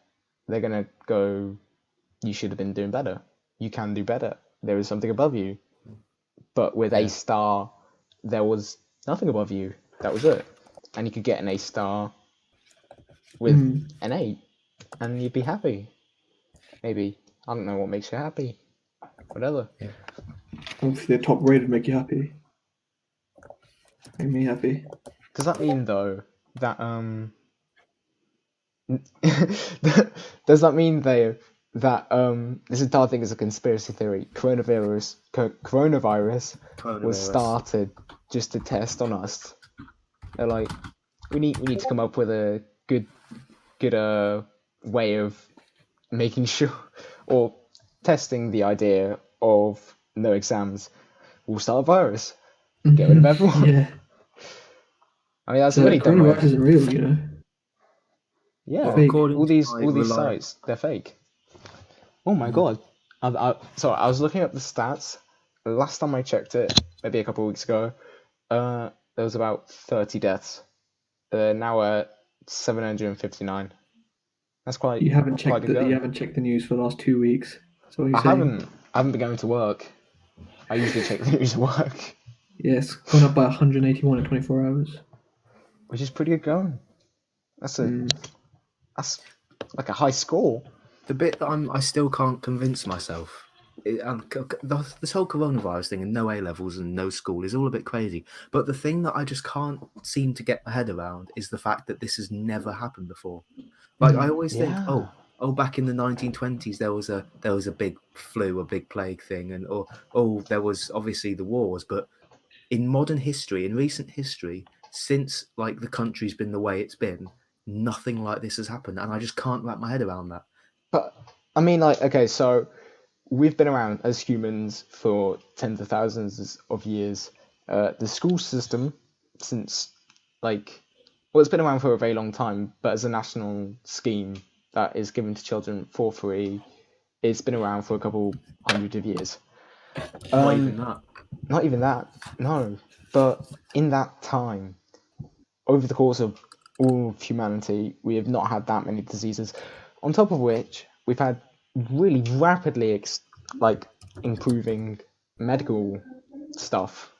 [SPEAKER 1] They're gonna go, you should have been doing better. You can do better. There is something above you. But with A star, there was nothing above you. That was it. And you could get an A star with an 8, and you'd be happy. Maybe. I don't know what makes you happy. Whatever.
[SPEAKER 3] Yeah.
[SPEAKER 2] Obviously, the top grade would make you happy. Make me happy.
[SPEAKER 1] Does that mean though that does that mean though that this entire thing is a conspiracy theory? Coronavirus was started just to test on us. They're like, we need to come up with a good way of making sure, or testing the idea of no exams. We'll start a virus, get rid of everyone.
[SPEAKER 2] Yeah.
[SPEAKER 1] I mean, that's
[SPEAKER 2] So
[SPEAKER 1] a really dumb way.
[SPEAKER 2] coronavirus isn't real, you know.
[SPEAKER 1] Yeah,
[SPEAKER 3] Well,
[SPEAKER 2] Fake.
[SPEAKER 3] according
[SPEAKER 1] all
[SPEAKER 3] to
[SPEAKER 1] these
[SPEAKER 3] my
[SPEAKER 1] sites, they're fake. Oh my god! So I was looking up the stats. Last time I checked it, maybe a couple of weeks ago, there was about 30 deaths. Now we're 759. That's quite.
[SPEAKER 2] You haven't
[SPEAKER 1] quite
[SPEAKER 2] checked
[SPEAKER 1] good
[SPEAKER 2] you
[SPEAKER 1] going.
[SPEAKER 2] haven't checked the news for the last 2 weeks. So what are you
[SPEAKER 1] I
[SPEAKER 2] saying?
[SPEAKER 1] haven't been going to work. I usually check the news at work.
[SPEAKER 2] Yeah, it's gone up by 181 in 24 hours.
[SPEAKER 1] which is pretty good going. That's like a high score.
[SPEAKER 3] The bit that I still can't convince myself, this whole coronavirus thing and no A levels and no school is all a bit crazy. But the thing that I just can't seem to get my head around is the fact that this has never happened before. Like I always think,
[SPEAKER 1] Yeah.
[SPEAKER 3] back in the 1920s there was a big flu, a big plague thing, and there was obviously the wars, but in modern history, in recent history, since like the country's been the way it's been, nothing like this has happened, and I just can't wrap my head around that.
[SPEAKER 1] But I mean, like, okay, so we've been around as humans for tens of thousands of years. The school system, since it's been around for a very long time, but as a national scheme that is given to children for free, it's been around for a couple hundred of years.
[SPEAKER 3] Not even that.
[SPEAKER 1] Not even that, no. But in that time, over the course of all of humanity, we have not had that many diseases. On top of which, we've had really rapidly improving medical stuff,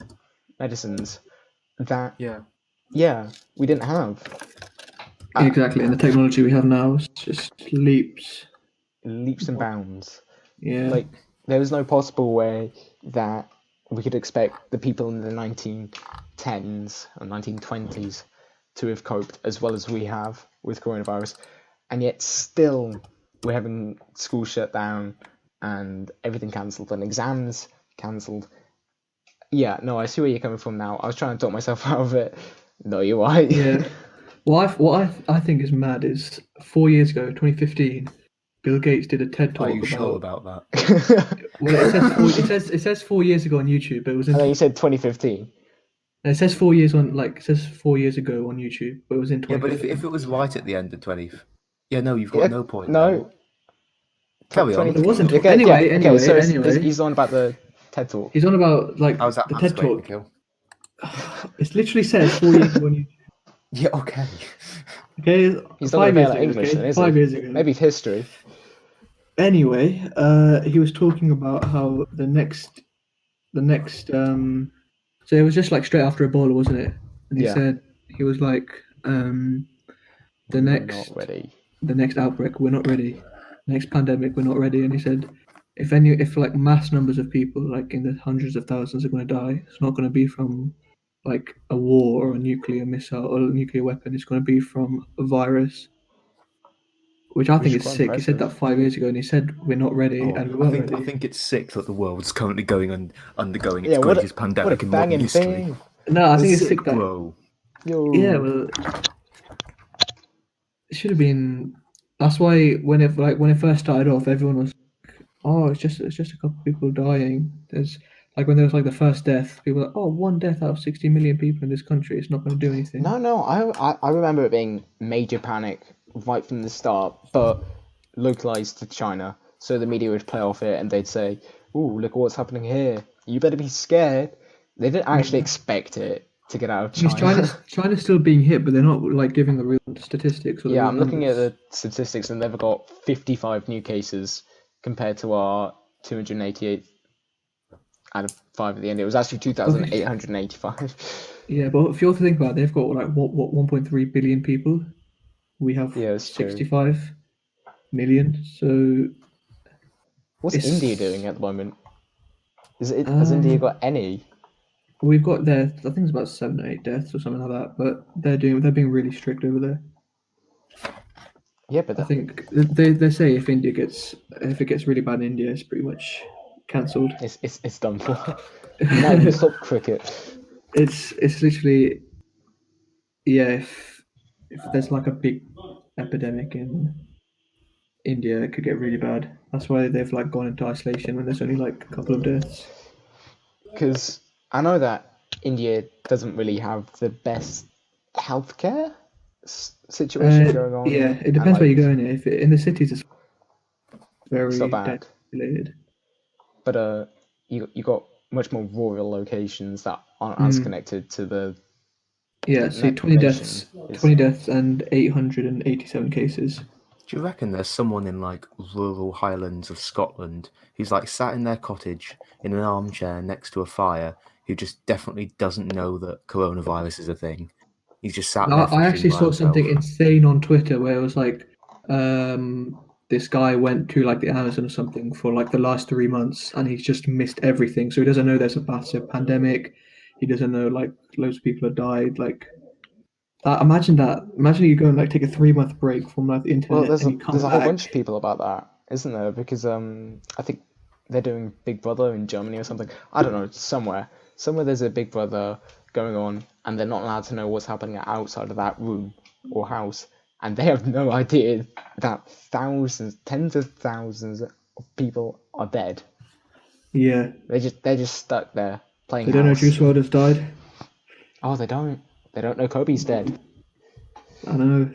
[SPEAKER 1] medicines that we didn't have.
[SPEAKER 2] Exactly, and the technology we have now is just leaps
[SPEAKER 1] and bounds.
[SPEAKER 2] Yeah.
[SPEAKER 1] Like there was no possible way that we could expect the people in the 1910s or 1920s to have coped as well as we have with coronavirus, and yet still we're having school shut down and everything cancelled and exams cancelled. Yeah, no, I see where you're coming from now. I was trying to talk myself out of it. No, you're right.
[SPEAKER 2] Yeah. What I think is mad is 4 years ago, 2015, Bill Gates did a TED talk.
[SPEAKER 3] Are you sure about that?
[SPEAKER 2] Well, it says 4 years ago on YouTube, but it was in.
[SPEAKER 1] And then you said 2015.
[SPEAKER 2] It says 4 years it says 4 years ago on YouTube, but it was in 2015.
[SPEAKER 3] Yeah, but if it was right at the end of 20, no, you've got no point.
[SPEAKER 1] No.
[SPEAKER 3] Carry on.
[SPEAKER 2] It wasn't.
[SPEAKER 1] Okay,
[SPEAKER 2] Anyway,
[SPEAKER 1] so
[SPEAKER 2] anyway.
[SPEAKER 1] He's on about the TED talk.
[SPEAKER 2] He's on about
[SPEAKER 3] how's that
[SPEAKER 2] the TED talk.
[SPEAKER 3] Nikhil?
[SPEAKER 2] It literally says 4 years ago on YouTube.
[SPEAKER 3] Yeah, okay.
[SPEAKER 1] Okay, he's not
[SPEAKER 2] 5 years
[SPEAKER 1] ago. English, then, is
[SPEAKER 2] 5
[SPEAKER 1] he?
[SPEAKER 2] years ago.
[SPEAKER 1] Maybe history.
[SPEAKER 2] Anyway, he was talking about how the next so it was just like straight after Ebola, wasn't it? And he said he was like the next
[SPEAKER 1] not ready.
[SPEAKER 2] The next outbreak, we're not ready. Next pandemic, we're not ready. And he said if like mass numbers of people, like in the hundreds of thousands, are going to die, it's not going to be from like a war or a nuclear missile or a nuclear weapon. It's going to be from a virus, which I think is sick.
[SPEAKER 1] Impressive.
[SPEAKER 2] He said that 5 years ago, and he said we're not ready, and we weren't ready.
[SPEAKER 3] I think it's sick that the world's currently undergoing its greatest pandemic in modern history.
[SPEAKER 2] No, I think it's sick that.
[SPEAKER 3] Bro.
[SPEAKER 2] Yeah, well, it should have been. That's why when it first started off, everyone was, "Oh, it's just a couple of people dying." There's like when there was like the first death, people were like, "Oh, one death out of 60 million people in this country. It's not going to do anything."
[SPEAKER 1] No, I remember it being major panic right from the start, but localized to China. So the media would play off it and they'd say, "Ooh, look what's happening here. You better be scared." They didn't actually expect it to get out of China.
[SPEAKER 2] China's still being hit, but they're not like giving the real statistics.
[SPEAKER 1] Yeah, I'm looking at the statistics and they've got 55 new cases compared to our 288 out of 5 at the end. It was actually 2,885.
[SPEAKER 2] Yeah, but if you also think about it, they've got like what 1.3 billion people. We have 65 million. So
[SPEAKER 1] what's India doing at the moment? Has India got any?
[SPEAKER 2] We've got I think it's about 7 or 8 deaths or something like that, but they're being really strict over there.
[SPEAKER 1] Yeah, but
[SPEAKER 2] I think they say if it gets really bad in India, it's pretty much cancelled.
[SPEAKER 1] It's done for. You might even stop cricket.
[SPEAKER 2] It's literally if there's like a big epidemic in India, it could get really bad. That's why they've like gone into isolation when there's only like a couple of deaths.
[SPEAKER 1] Because I know that India doesn't really have the best healthcare situation going on.
[SPEAKER 2] Yeah, it depends where you're going. If in the cities, it's very
[SPEAKER 1] bad.
[SPEAKER 2] Related.
[SPEAKER 1] But you got much more rural locations that aren't as connected to the.
[SPEAKER 2] Yeah, see, 20 deaths and 887 cases.
[SPEAKER 3] Do you reckon there's someone in like rural Highlands of Scotland who's like sat in their cottage in an armchair next to a fire, who just definitely doesn't know that coronavirus is a thing. He's just sat there.
[SPEAKER 2] I actually
[SPEAKER 3] fishing by
[SPEAKER 2] saw something
[SPEAKER 3] himself.
[SPEAKER 2] insane on Twitter where it was like, this guy went to like the Amazon or something for like the last 3 months, and he's just missed everything. So he doesn't know there's a massive pandemic. He doesn't know like loads of people have died. Like, imagine that. Imagine you go and like take a 3 month break from like the
[SPEAKER 1] Well,
[SPEAKER 2] internet, and you come
[SPEAKER 1] there's a whole
[SPEAKER 2] back.
[SPEAKER 1] bunch of people about that, isn't there? Because I think they're doing Big Brother in Germany or something. I don't know, somewhere there's a Big Brother going on, and they're not allowed to know what's happening outside of that room or house, and they have no idea that tens of thousands of people are dead.
[SPEAKER 2] Yeah,
[SPEAKER 1] They're just stuck there playing
[SPEAKER 2] they don't know
[SPEAKER 1] house.
[SPEAKER 2] Juice WRLD has died.
[SPEAKER 1] Oh, they don't know Kobe's dead.
[SPEAKER 2] I know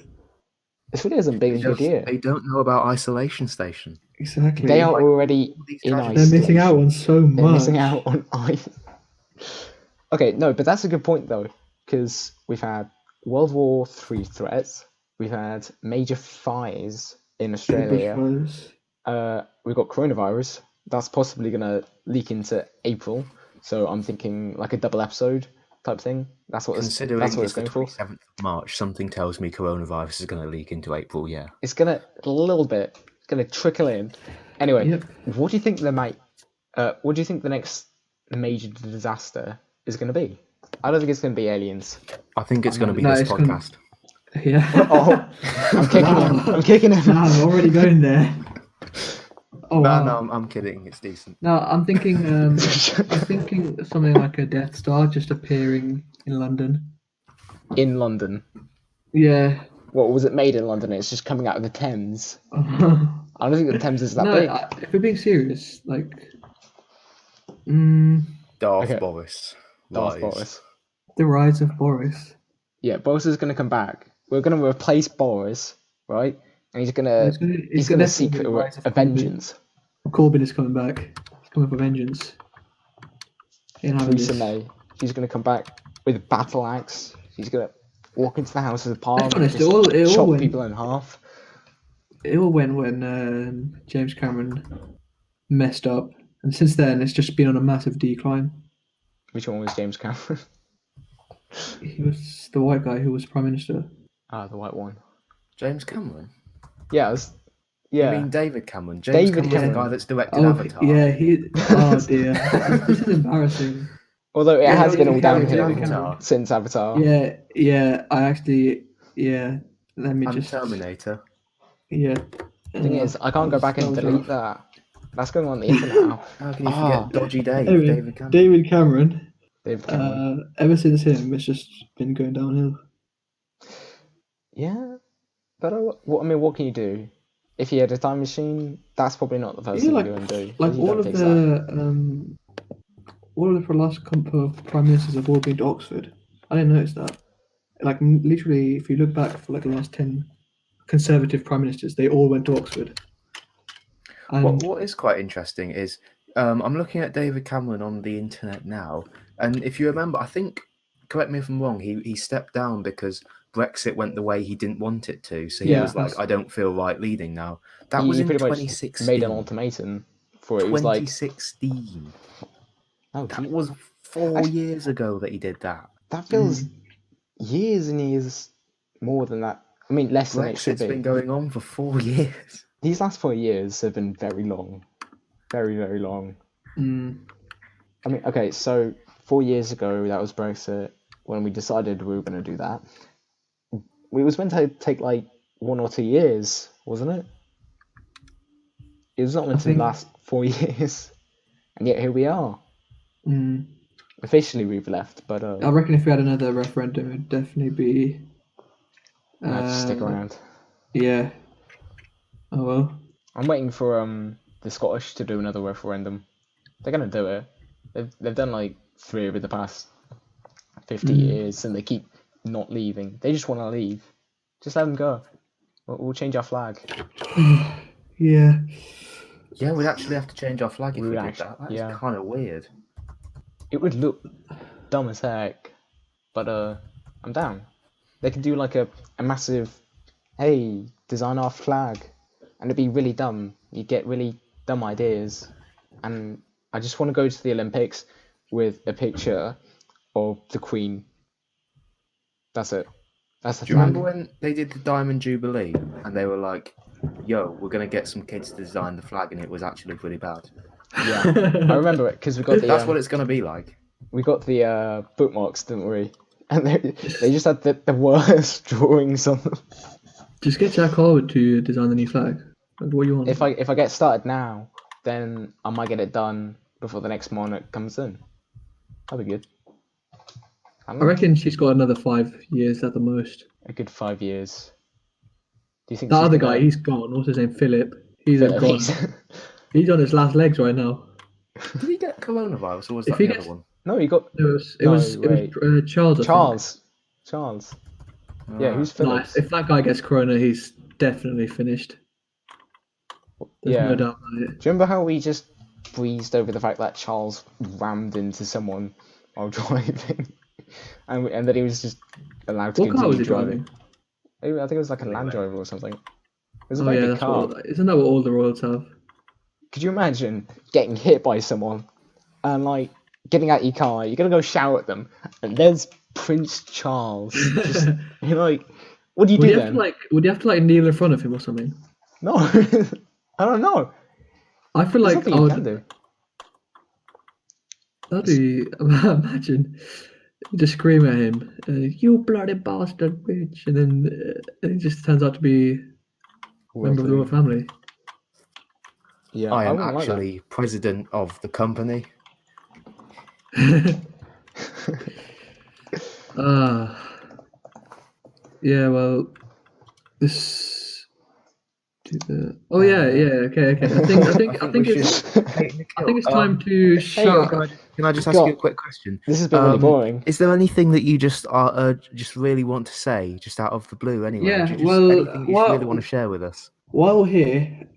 [SPEAKER 1] This really hasn't been a good year.
[SPEAKER 3] They don't know about Isolation Station.
[SPEAKER 2] exactly.
[SPEAKER 1] They are already
[SPEAKER 3] all these
[SPEAKER 1] in
[SPEAKER 3] tragedies.
[SPEAKER 2] They're missing out on so much.
[SPEAKER 1] They're missing out on ice. Okay, no, but that's a good point though, because we've had World War III threats, we've had major fires in Australia, we've got coronavirus. That's possibly gonna leak into April, so I'm thinking like a double episode type thing. That's what
[SPEAKER 3] Considering
[SPEAKER 1] it's
[SPEAKER 3] it's the
[SPEAKER 1] going for.
[SPEAKER 3] 27th of March, something tells me coronavirus is going to leak into April. Yeah,
[SPEAKER 1] It's gonna a little bit, gonna trickle in. Anyway,
[SPEAKER 2] Yep.
[SPEAKER 1] what do you think what do you think the next major disaster is going to be? I don't think it's going to be aliens.
[SPEAKER 3] I think it's going to be
[SPEAKER 2] No,
[SPEAKER 3] this
[SPEAKER 2] it's gonna-
[SPEAKER 3] podcast.
[SPEAKER 2] Yeah.
[SPEAKER 1] Oh, I'm kicking him.
[SPEAKER 2] Nah, I'm already going there. Oh wow.
[SPEAKER 3] No, I'm kidding. It's decent.
[SPEAKER 2] No, I'm thinking something like a Death Star just appearing in London.
[SPEAKER 1] In London.
[SPEAKER 2] Yeah.
[SPEAKER 1] What was it made in London? It's just coming out of the Thames.
[SPEAKER 2] No,
[SPEAKER 1] I don't think the Thames is that big.
[SPEAKER 2] if we're being serious, like,
[SPEAKER 3] Darth
[SPEAKER 1] Okay.
[SPEAKER 3] Boris.
[SPEAKER 1] Darth
[SPEAKER 3] Lies.
[SPEAKER 1] Boris.
[SPEAKER 2] the rise of Boris.
[SPEAKER 1] Yeah, Boris is going to come back. We're going to replace Boris, right? And he's going
[SPEAKER 2] He's
[SPEAKER 1] to
[SPEAKER 2] gonna
[SPEAKER 1] seek
[SPEAKER 2] be the rise of
[SPEAKER 1] a vengeance.
[SPEAKER 2] Corbyn is coming back. He's coming for vengeance. He ain't having
[SPEAKER 1] Theresa
[SPEAKER 2] this.
[SPEAKER 1] May. She's going to come back with a battle axe. She's going to walk into the House of Parliament and
[SPEAKER 2] honest,
[SPEAKER 1] just
[SPEAKER 2] it all
[SPEAKER 1] chop
[SPEAKER 2] went-
[SPEAKER 1] people in half.
[SPEAKER 2] It all went when James Cameron messed up, and since then it's just been on a massive decline.
[SPEAKER 1] Which one was James Cameron?
[SPEAKER 2] He was the white guy who was prime minister.
[SPEAKER 1] Ah, the white one.
[SPEAKER 3] James Cameron.
[SPEAKER 1] Yeah, yeah.
[SPEAKER 3] You mean David Cameron? James
[SPEAKER 1] David
[SPEAKER 3] Cameron's the
[SPEAKER 1] Cameron.
[SPEAKER 3] guy that's directed
[SPEAKER 2] Oh
[SPEAKER 3] Avatar.
[SPEAKER 2] yeah, oh dear, this is embarrassing.
[SPEAKER 1] Although it
[SPEAKER 3] Yeah,
[SPEAKER 1] has
[SPEAKER 3] no,
[SPEAKER 1] been
[SPEAKER 3] you
[SPEAKER 1] all
[SPEAKER 3] carry
[SPEAKER 1] downhill
[SPEAKER 3] Avatar.
[SPEAKER 1] since Avatar.
[SPEAKER 2] Yeah, I actually, yeah. Let me
[SPEAKER 3] And
[SPEAKER 2] just.
[SPEAKER 3] Terminator.
[SPEAKER 2] Yeah.
[SPEAKER 1] Thing is, I can't go back and
[SPEAKER 2] that was
[SPEAKER 1] delete
[SPEAKER 2] rough.
[SPEAKER 1] that. That's going on the internet now.
[SPEAKER 3] How can you
[SPEAKER 1] Ah.
[SPEAKER 3] forget Dodgy Dave?
[SPEAKER 2] Anyway,
[SPEAKER 3] David Cameron.
[SPEAKER 2] David Cameron.
[SPEAKER 1] David Cameron.
[SPEAKER 2] Ever since him, it's just been going downhill.
[SPEAKER 1] Yeah, but what can you do? If you had a time machine, that's probably not the first thing
[SPEAKER 2] like,
[SPEAKER 1] you would do.
[SPEAKER 2] like
[SPEAKER 1] You
[SPEAKER 2] all
[SPEAKER 1] don't
[SPEAKER 2] of
[SPEAKER 1] fix
[SPEAKER 2] the all of the last couple of prime ministers have all been to Oxford. I didn't notice that. Like literally, if you look back for like the last 10 Conservative prime ministers, they all went to Oxford. And
[SPEAKER 3] What is quite interesting is I'm looking at David Cameron on the internet now, and if you remember, I think, correct me if I'm wrong, he stepped down because Brexit went the way he didn't want it to. So he
[SPEAKER 1] Yeah.
[SPEAKER 3] was like, I don't feel right leading now. That
[SPEAKER 1] He
[SPEAKER 3] was in
[SPEAKER 1] pretty much
[SPEAKER 3] 2016.
[SPEAKER 1] made an ultimatum for it. It was like,
[SPEAKER 3] 2016.
[SPEAKER 1] oh,
[SPEAKER 3] That was 4 years ago that he did that.
[SPEAKER 1] that feels years and years more than that. I mean, less than it should
[SPEAKER 3] Brexit's
[SPEAKER 1] be.
[SPEAKER 3] been going on for 4 years.
[SPEAKER 1] These last 4 years have been very long. Very, very long. I mean, okay, so 4 years ago, that was Brexit, when we decided we were going to do that. It was meant to take like 1 or 2 years, wasn't it? It was not meant to last 4 years. And yet here we are. Officially we've left, but
[SPEAKER 2] I reckon if we had another referendum, it'd definitely be.
[SPEAKER 1] I'd just stick around.
[SPEAKER 2] Yeah. Oh well.
[SPEAKER 1] I'm waiting for the Scottish to do another referendum. They're gonna do it. They've done like 3 over the past 50 years, and they keep not leaving. They just want to leave. Just let them go. We'll change our flag.
[SPEAKER 2] Yeah.
[SPEAKER 3] Yeah, we'd actually have to change our flag if
[SPEAKER 1] We
[SPEAKER 3] we
[SPEAKER 1] would
[SPEAKER 3] did
[SPEAKER 1] actually-
[SPEAKER 3] that. That's
[SPEAKER 1] yeah.
[SPEAKER 3] kind of weird.
[SPEAKER 1] It would look dumb as heck, but I'm down. They could do like a massive, hey, design our flag, and it'd be really dumb. You get really dumb ideas, and I just want to go to the Olympics with a picture of the Queen. That's it. That's the
[SPEAKER 3] Do you
[SPEAKER 1] flag.
[SPEAKER 3] remember when they did the Diamond Jubilee and they were like, "Yo, we're gonna get some kids to design the flag," and it was actually pretty bad.
[SPEAKER 1] Yeah, I remember it because we got the
[SPEAKER 3] That's what it's gonna be like.
[SPEAKER 1] bookmarks, didn't we? And they just had the worst drawings on them.
[SPEAKER 2] Just get Jack Harwood to design the new flag. Like, what you want?
[SPEAKER 1] If I get started now, then I might get it done before the next monarch comes in. That'd be good.
[SPEAKER 2] I reckon she's got another 5 years at the most.
[SPEAKER 1] A good 5 years. Do you think
[SPEAKER 2] That
[SPEAKER 1] she's
[SPEAKER 2] other
[SPEAKER 1] gonna...
[SPEAKER 2] guy, he's gone. What's his name? Philip. He's
[SPEAKER 1] Philip,
[SPEAKER 2] gone. He's on his last legs right now.
[SPEAKER 3] Did he get coronavirus, or was
[SPEAKER 2] If
[SPEAKER 3] that
[SPEAKER 2] he
[SPEAKER 3] the
[SPEAKER 2] gets-
[SPEAKER 3] other one?
[SPEAKER 1] No, he got...
[SPEAKER 2] It was Charles. I think.
[SPEAKER 1] Charles. Yeah, who's
[SPEAKER 2] Nah,
[SPEAKER 1] Phillips?
[SPEAKER 2] if that guy gets corona, he's definitely finished. There's no doubt about it.
[SPEAKER 1] Do you remember how we just breezed over the fact that Charles rammed into someone while driving? and that he was just allowed to
[SPEAKER 2] What car was
[SPEAKER 1] continue
[SPEAKER 2] he
[SPEAKER 1] driving?
[SPEAKER 2] driving?
[SPEAKER 1] I think it was like a Land Rover or something. It was a
[SPEAKER 2] Oh
[SPEAKER 1] very
[SPEAKER 2] yeah,
[SPEAKER 1] big
[SPEAKER 2] that's
[SPEAKER 1] car.
[SPEAKER 2] isn't that what all the royals have?
[SPEAKER 1] Could you imagine getting hit by someone and like getting out your car, you're gonna go shout at them, and there's Prince Charles. Just, you're like, what do you do then?
[SPEAKER 2] Would you have to like kneel in front of him or something?
[SPEAKER 1] No, I don't know.
[SPEAKER 2] I feel
[SPEAKER 1] There's
[SPEAKER 2] like
[SPEAKER 1] nothing you can do.
[SPEAKER 2] that'd be imagine you just scream at him, you bloody bastard bitch, and then it just turns out to be a member of the royal family.
[SPEAKER 1] Yeah,
[SPEAKER 3] I am
[SPEAKER 1] wouldn't like that.
[SPEAKER 3] actually president of the company.
[SPEAKER 2] Yeah, well, this. Oh yeah, okay. I think it's time to shut.
[SPEAKER 3] Can I just ask you a quick question?
[SPEAKER 1] This has been really boring.
[SPEAKER 3] Is there anything that you just are just really want to say, just out of the blue, anyway?
[SPEAKER 2] Yeah,
[SPEAKER 3] anything that you really want to share with us?
[SPEAKER 2] While we're here,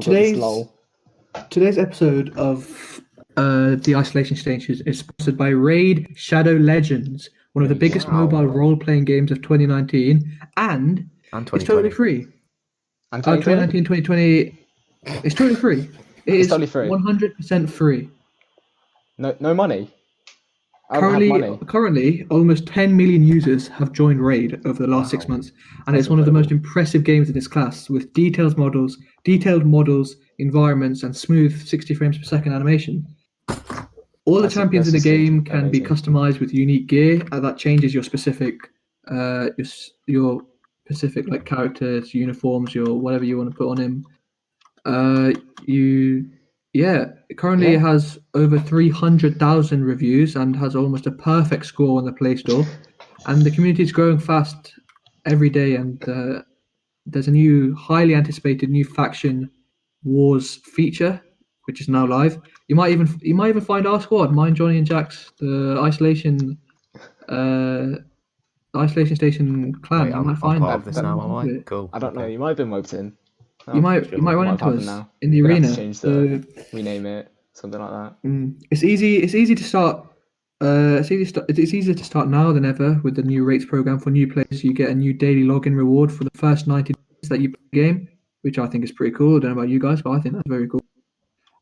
[SPEAKER 2] today's episode of the Isolation Station is sponsored by Raid Shadow Legends, one of the biggest mobile role-playing games of 2019, and it's totally free.
[SPEAKER 1] And
[SPEAKER 2] 2019, 2020, it's totally free. It's
[SPEAKER 1] totally free.
[SPEAKER 2] 100% free.
[SPEAKER 1] No money. I don't have money.
[SPEAKER 2] Currently, almost 10 million users have joined Raid over the last 6 months, and it's one of the most impressive games in its class, with detailed models, environments, and smooth 60 frames per second animation. All the champions in the game can be customized with unique gear that changes your specific, your specific like characters, uniforms, your whatever you want to put on him. It has over 300,000 reviews and has almost a perfect score on the Play Store. And the community is growing fast every day. And there's a new, highly anticipated new faction wars feature, which is now live. You might even find our squad, mine, Jonny, and Jack's, the Isolation Station clan.
[SPEAKER 3] Wait,
[SPEAKER 2] you might find
[SPEAKER 3] part of this now, am I? Cool.
[SPEAKER 1] I don't know. You might have been roped in.
[SPEAKER 2] You might run into us in the arena.
[SPEAKER 1] Rename it, something like that.
[SPEAKER 2] It's easy to start. It's easier to start now than ever with the new rates program for new players. You get a new daily login reward for the first 90 days that you play the game, which I think is pretty cool. I don't know about you guys, but I think that's very cool.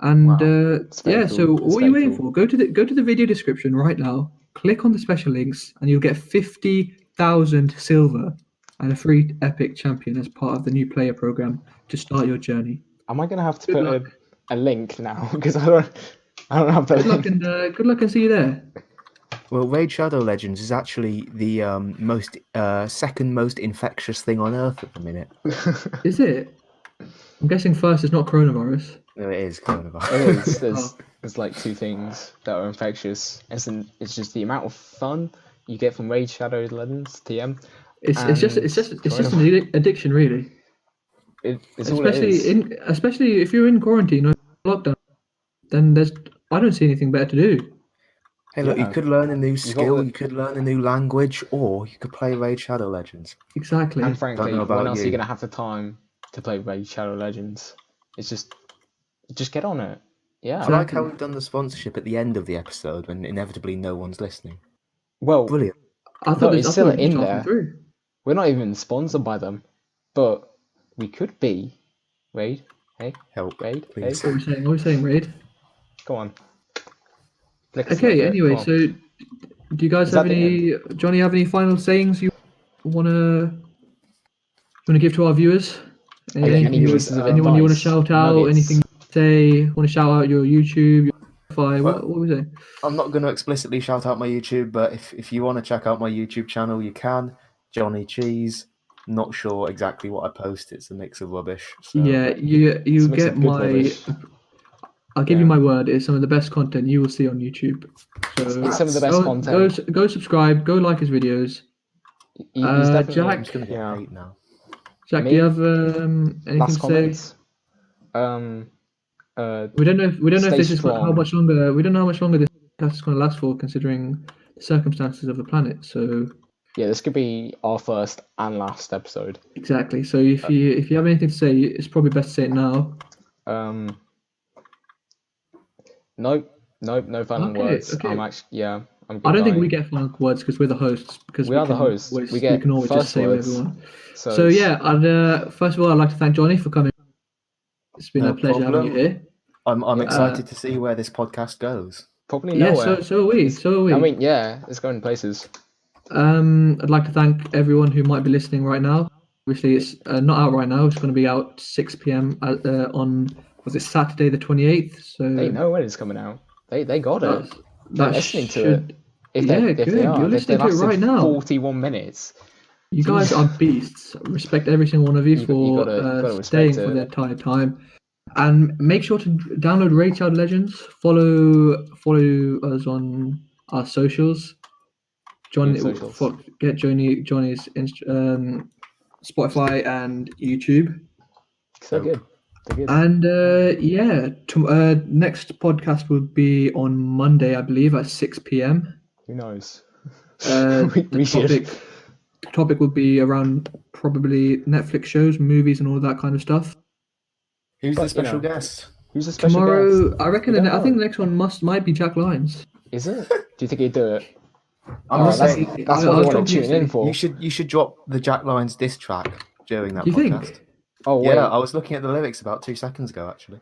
[SPEAKER 2] And cool. So what are you waiting for? Go to the video description right now. Click on the special links, and you'll get 50,000 silver and a free epic champion as part of the new player program to start your journey.
[SPEAKER 1] Am I gonna have to put a link now? Because I don't have the link.
[SPEAKER 2] Good luck and see you there.
[SPEAKER 3] Well, Raid Shadow Legends is actually the second most infectious thing on Earth at the minute.
[SPEAKER 2] Is it? I'm guessing first is not coronavirus.
[SPEAKER 3] No, it is coronavirus.
[SPEAKER 1] It is. There's like two things that are infectious. It's just the amount of fun you get from Raid Shadow Legends TM.
[SPEAKER 2] It's just an addiction, really. Especially if you're in quarantine or lockdown, then I don't see anything better to do.
[SPEAKER 3] Hey, look, you could learn a new skill, you could learn a new language, or you could play Raid Shadow Legends.
[SPEAKER 2] Exactly.
[SPEAKER 1] And frankly, when else are you gonna have the time to play Raid Shadow Legends? It's just get on it. Yeah.
[SPEAKER 3] I like how we've done the sponsorship at the end of the episode when inevitably no one's listening.
[SPEAKER 1] Well,
[SPEAKER 3] brilliant.
[SPEAKER 1] I thought it's still in there. We're not even sponsored by them, but we could be. Raid, hey,
[SPEAKER 3] help,
[SPEAKER 1] Raid,
[SPEAKER 3] please.
[SPEAKER 2] Hey. What are we saying, Raid?
[SPEAKER 1] Go on. Nicholas
[SPEAKER 2] Okay.
[SPEAKER 1] knows it.
[SPEAKER 2] Anyway,
[SPEAKER 1] Come on.
[SPEAKER 2] so do you guys
[SPEAKER 1] Is
[SPEAKER 2] have
[SPEAKER 1] that the
[SPEAKER 2] any? Johnny, have any final sayings you wanna give to our viewers?
[SPEAKER 1] Any
[SPEAKER 2] Anything
[SPEAKER 1] pieces of
[SPEAKER 2] anyone you want to
[SPEAKER 1] advice?
[SPEAKER 2] shout out?
[SPEAKER 1] Nuggets?
[SPEAKER 2] Anything you say? Want to shout out your YouTube, your Spotify?
[SPEAKER 3] Well,
[SPEAKER 2] What was it?
[SPEAKER 3] I'm not going to explicitly shout out my YouTube, but if you want to check out my YouTube channel, you can. Johnny Cheese. Not sure exactly what I post. It's a mix of rubbish. So.
[SPEAKER 2] Yeah,
[SPEAKER 1] It's
[SPEAKER 2] you
[SPEAKER 1] a mix
[SPEAKER 2] get
[SPEAKER 1] of good
[SPEAKER 2] my.
[SPEAKER 1] rubbish.
[SPEAKER 2] I'll give you
[SPEAKER 1] Yeah.
[SPEAKER 2] my word. It's some of the best content you will see on YouTube. So
[SPEAKER 1] It's some of the best content.
[SPEAKER 2] go subscribe. Go like his videos.
[SPEAKER 1] He's definitely.
[SPEAKER 2] Jack,
[SPEAKER 3] I'm just going to get
[SPEAKER 1] Yeah.
[SPEAKER 3] hate now.
[SPEAKER 2] Jack,
[SPEAKER 1] Me?
[SPEAKER 2] do you have anything
[SPEAKER 1] Last
[SPEAKER 2] to
[SPEAKER 1] comments.
[SPEAKER 2] We don't know if
[SPEAKER 1] Stay
[SPEAKER 2] this is
[SPEAKER 1] strong.
[SPEAKER 2] how much longer. We don't know how much longer this podcast is going to last for, considering the circumstances of the planet. So
[SPEAKER 1] Yeah, this could be our first and last episode.
[SPEAKER 2] exactly. So if you have anything to say, it's probably best to say it now.
[SPEAKER 1] Nope, no final words.
[SPEAKER 2] Okay.
[SPEAKER 1] I'm actually I'm
[SPEAKER 2] I don't think
[SPEAKER 1] goodbye.
[SPEAKER 2] we get final words because we're the hosts. Because
[SPEAKER 1] We are the hosts.
[SPEAKER 2] We
[SPEAKER 1] We
[SPEAKER 2] can always just
[SPEAKER 1] first
[SPEAKER 2] say
[SPEAKER 1] words.
[SPEAKER 2] whatever we want.
[SPEAKER 1] So
[SPEAKER 2] So yeah, and first of all, I'd like to thank Johnny for coming. It's been
[SPEAKER 3] No
[SPEAKER 2] a pleasure having you
[SPEAKER 3] problem.
[SPEAKER 2] here.
[SPEAKER 3] I'm excited to see where this podcast goes.
[SPEAKER 1] probably
[SPEAKER 2] Yeah,
[SPEAKER 1] nowhere.
[SPEAKER 2] so are we. So are we.
[SPEAKER 1] I mean, yeah, it's going places.
[SPEAKER 2] I'd like to thank everyone who might be listening right now. Obviously, it's not out right now. It's going to be out 6 p.m. On Saturday the 28th. So
[SPEAKER 1] They know when it's coming out. They got it. They're listening to it. If
[SPEAKER 2] good.
[SPEAKER 1] they are,
[SPEAKER 2] You're listening to it
[SPEAKER 1] lasted
[SPEAKER 2] right now.
[SPEAKER 1] 41 minutes.
[SPEAKER 2] You guys are beasts. Respect every single one of you for
[SPEAKER 1] gotta
[SPEAKER 2] staying
[SPEAKER 1] respect
[SPEAKER 2] for
[SPEAKER 1] it.
[SPEAKER 2] the entire time. And make sure to download Raid Child Legends. Follow us on our socials. Johnny,
[SPEAKER 1] Socials.
[SPEAKER 2] get Johnny's Spotify and YouTube.
[SPEAKER 1] They're good.
[SPEAKER 2] And next podcast will be on Monday, I believe, at 6 p.m.
[SPEAKER 1] Who knows?
[SPEAKER 2] The topic will be around probably Netflix shows, movies, and all that kind of stuff.
[SPEAKER 3] Who's the special guest?
[SPEAKER 1] Who's the special
[SPEAKER 2] Tomorrow,
[SPEAKER 1] guest?
[SPEAKER 2] I reckon. I think the next one might be Jack Lyons.
[SPEAKER 1] Is it? Do you think he'd do it?
[SPEAKER 3] That's
[SPEAKER 1] That's what we want to tune in for.
[SPEAKER 3] You should drop the Jack Lyons diss track during that
[SPEAKER 2] Do you
[SPEAKER 3] podcast.
[SPEAKER 2] think?
[SPEAKER 1] Oh wait.
[SPEAKER 3] Yeah, I was looking at the lyrics about 2 seconds ago, actually.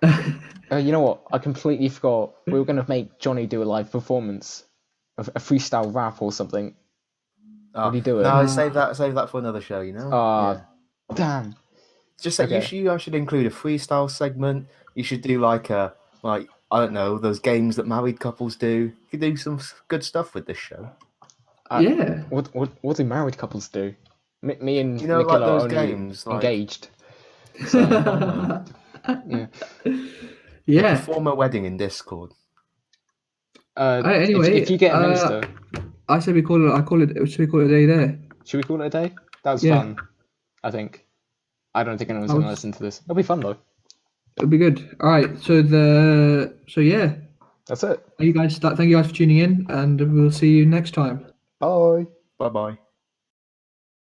[SPEAKER 1] You know what? I completely forgot. We were gonna make Johnny do a live performance, a freestyle rap or something. Would he do it?
[SPEAKER 3] No, save that for another show. You know.
[SPEAKER 1] Damn.
[SPEAKER 3] Just that you guys should include a freestyle segment. You should do like I don't know, those games that married couples do. You could do some good stuff with this show.
[SPEAKER 2] Yeah.
[SPEAKER 1] What do married couples do? Me and
[SPEAKER 3] Nikhil
[SPEAKER 1] like
[SPEAKER 3] those
[SPEAKER 1] are only
[SPEAKER 3] games,
[SPEAKER 1] engaged.
[SPEAKER 3] So,
[SPEAKER 1] Yeah.
[SPEAKER 2] Yeah.
[SPEAKER 3] Perform a wedding in Discord.
[SPEAKER 2] Anyway,
[SPEAKER 1] if you get a minister,
[SPEAKER 2] I said we call it. Should we call it a day there?
[SPEAKER 1] should we call it a day? That was
[SPEAKER 2] Yeah.
[SPEAKER 1] fun. I think. I don't think anyone's gonna listen to this. It'll be fun though.
[SPEAKER 2] It'll be good. All right. So yeah.
[SPEAKER 1] That's it.
[SPEAKER 2] Thank you guys for tuning in, and we'll see you next time.
[SPEAKER 1] Bye.
[SPEAKER 3] Bye bye.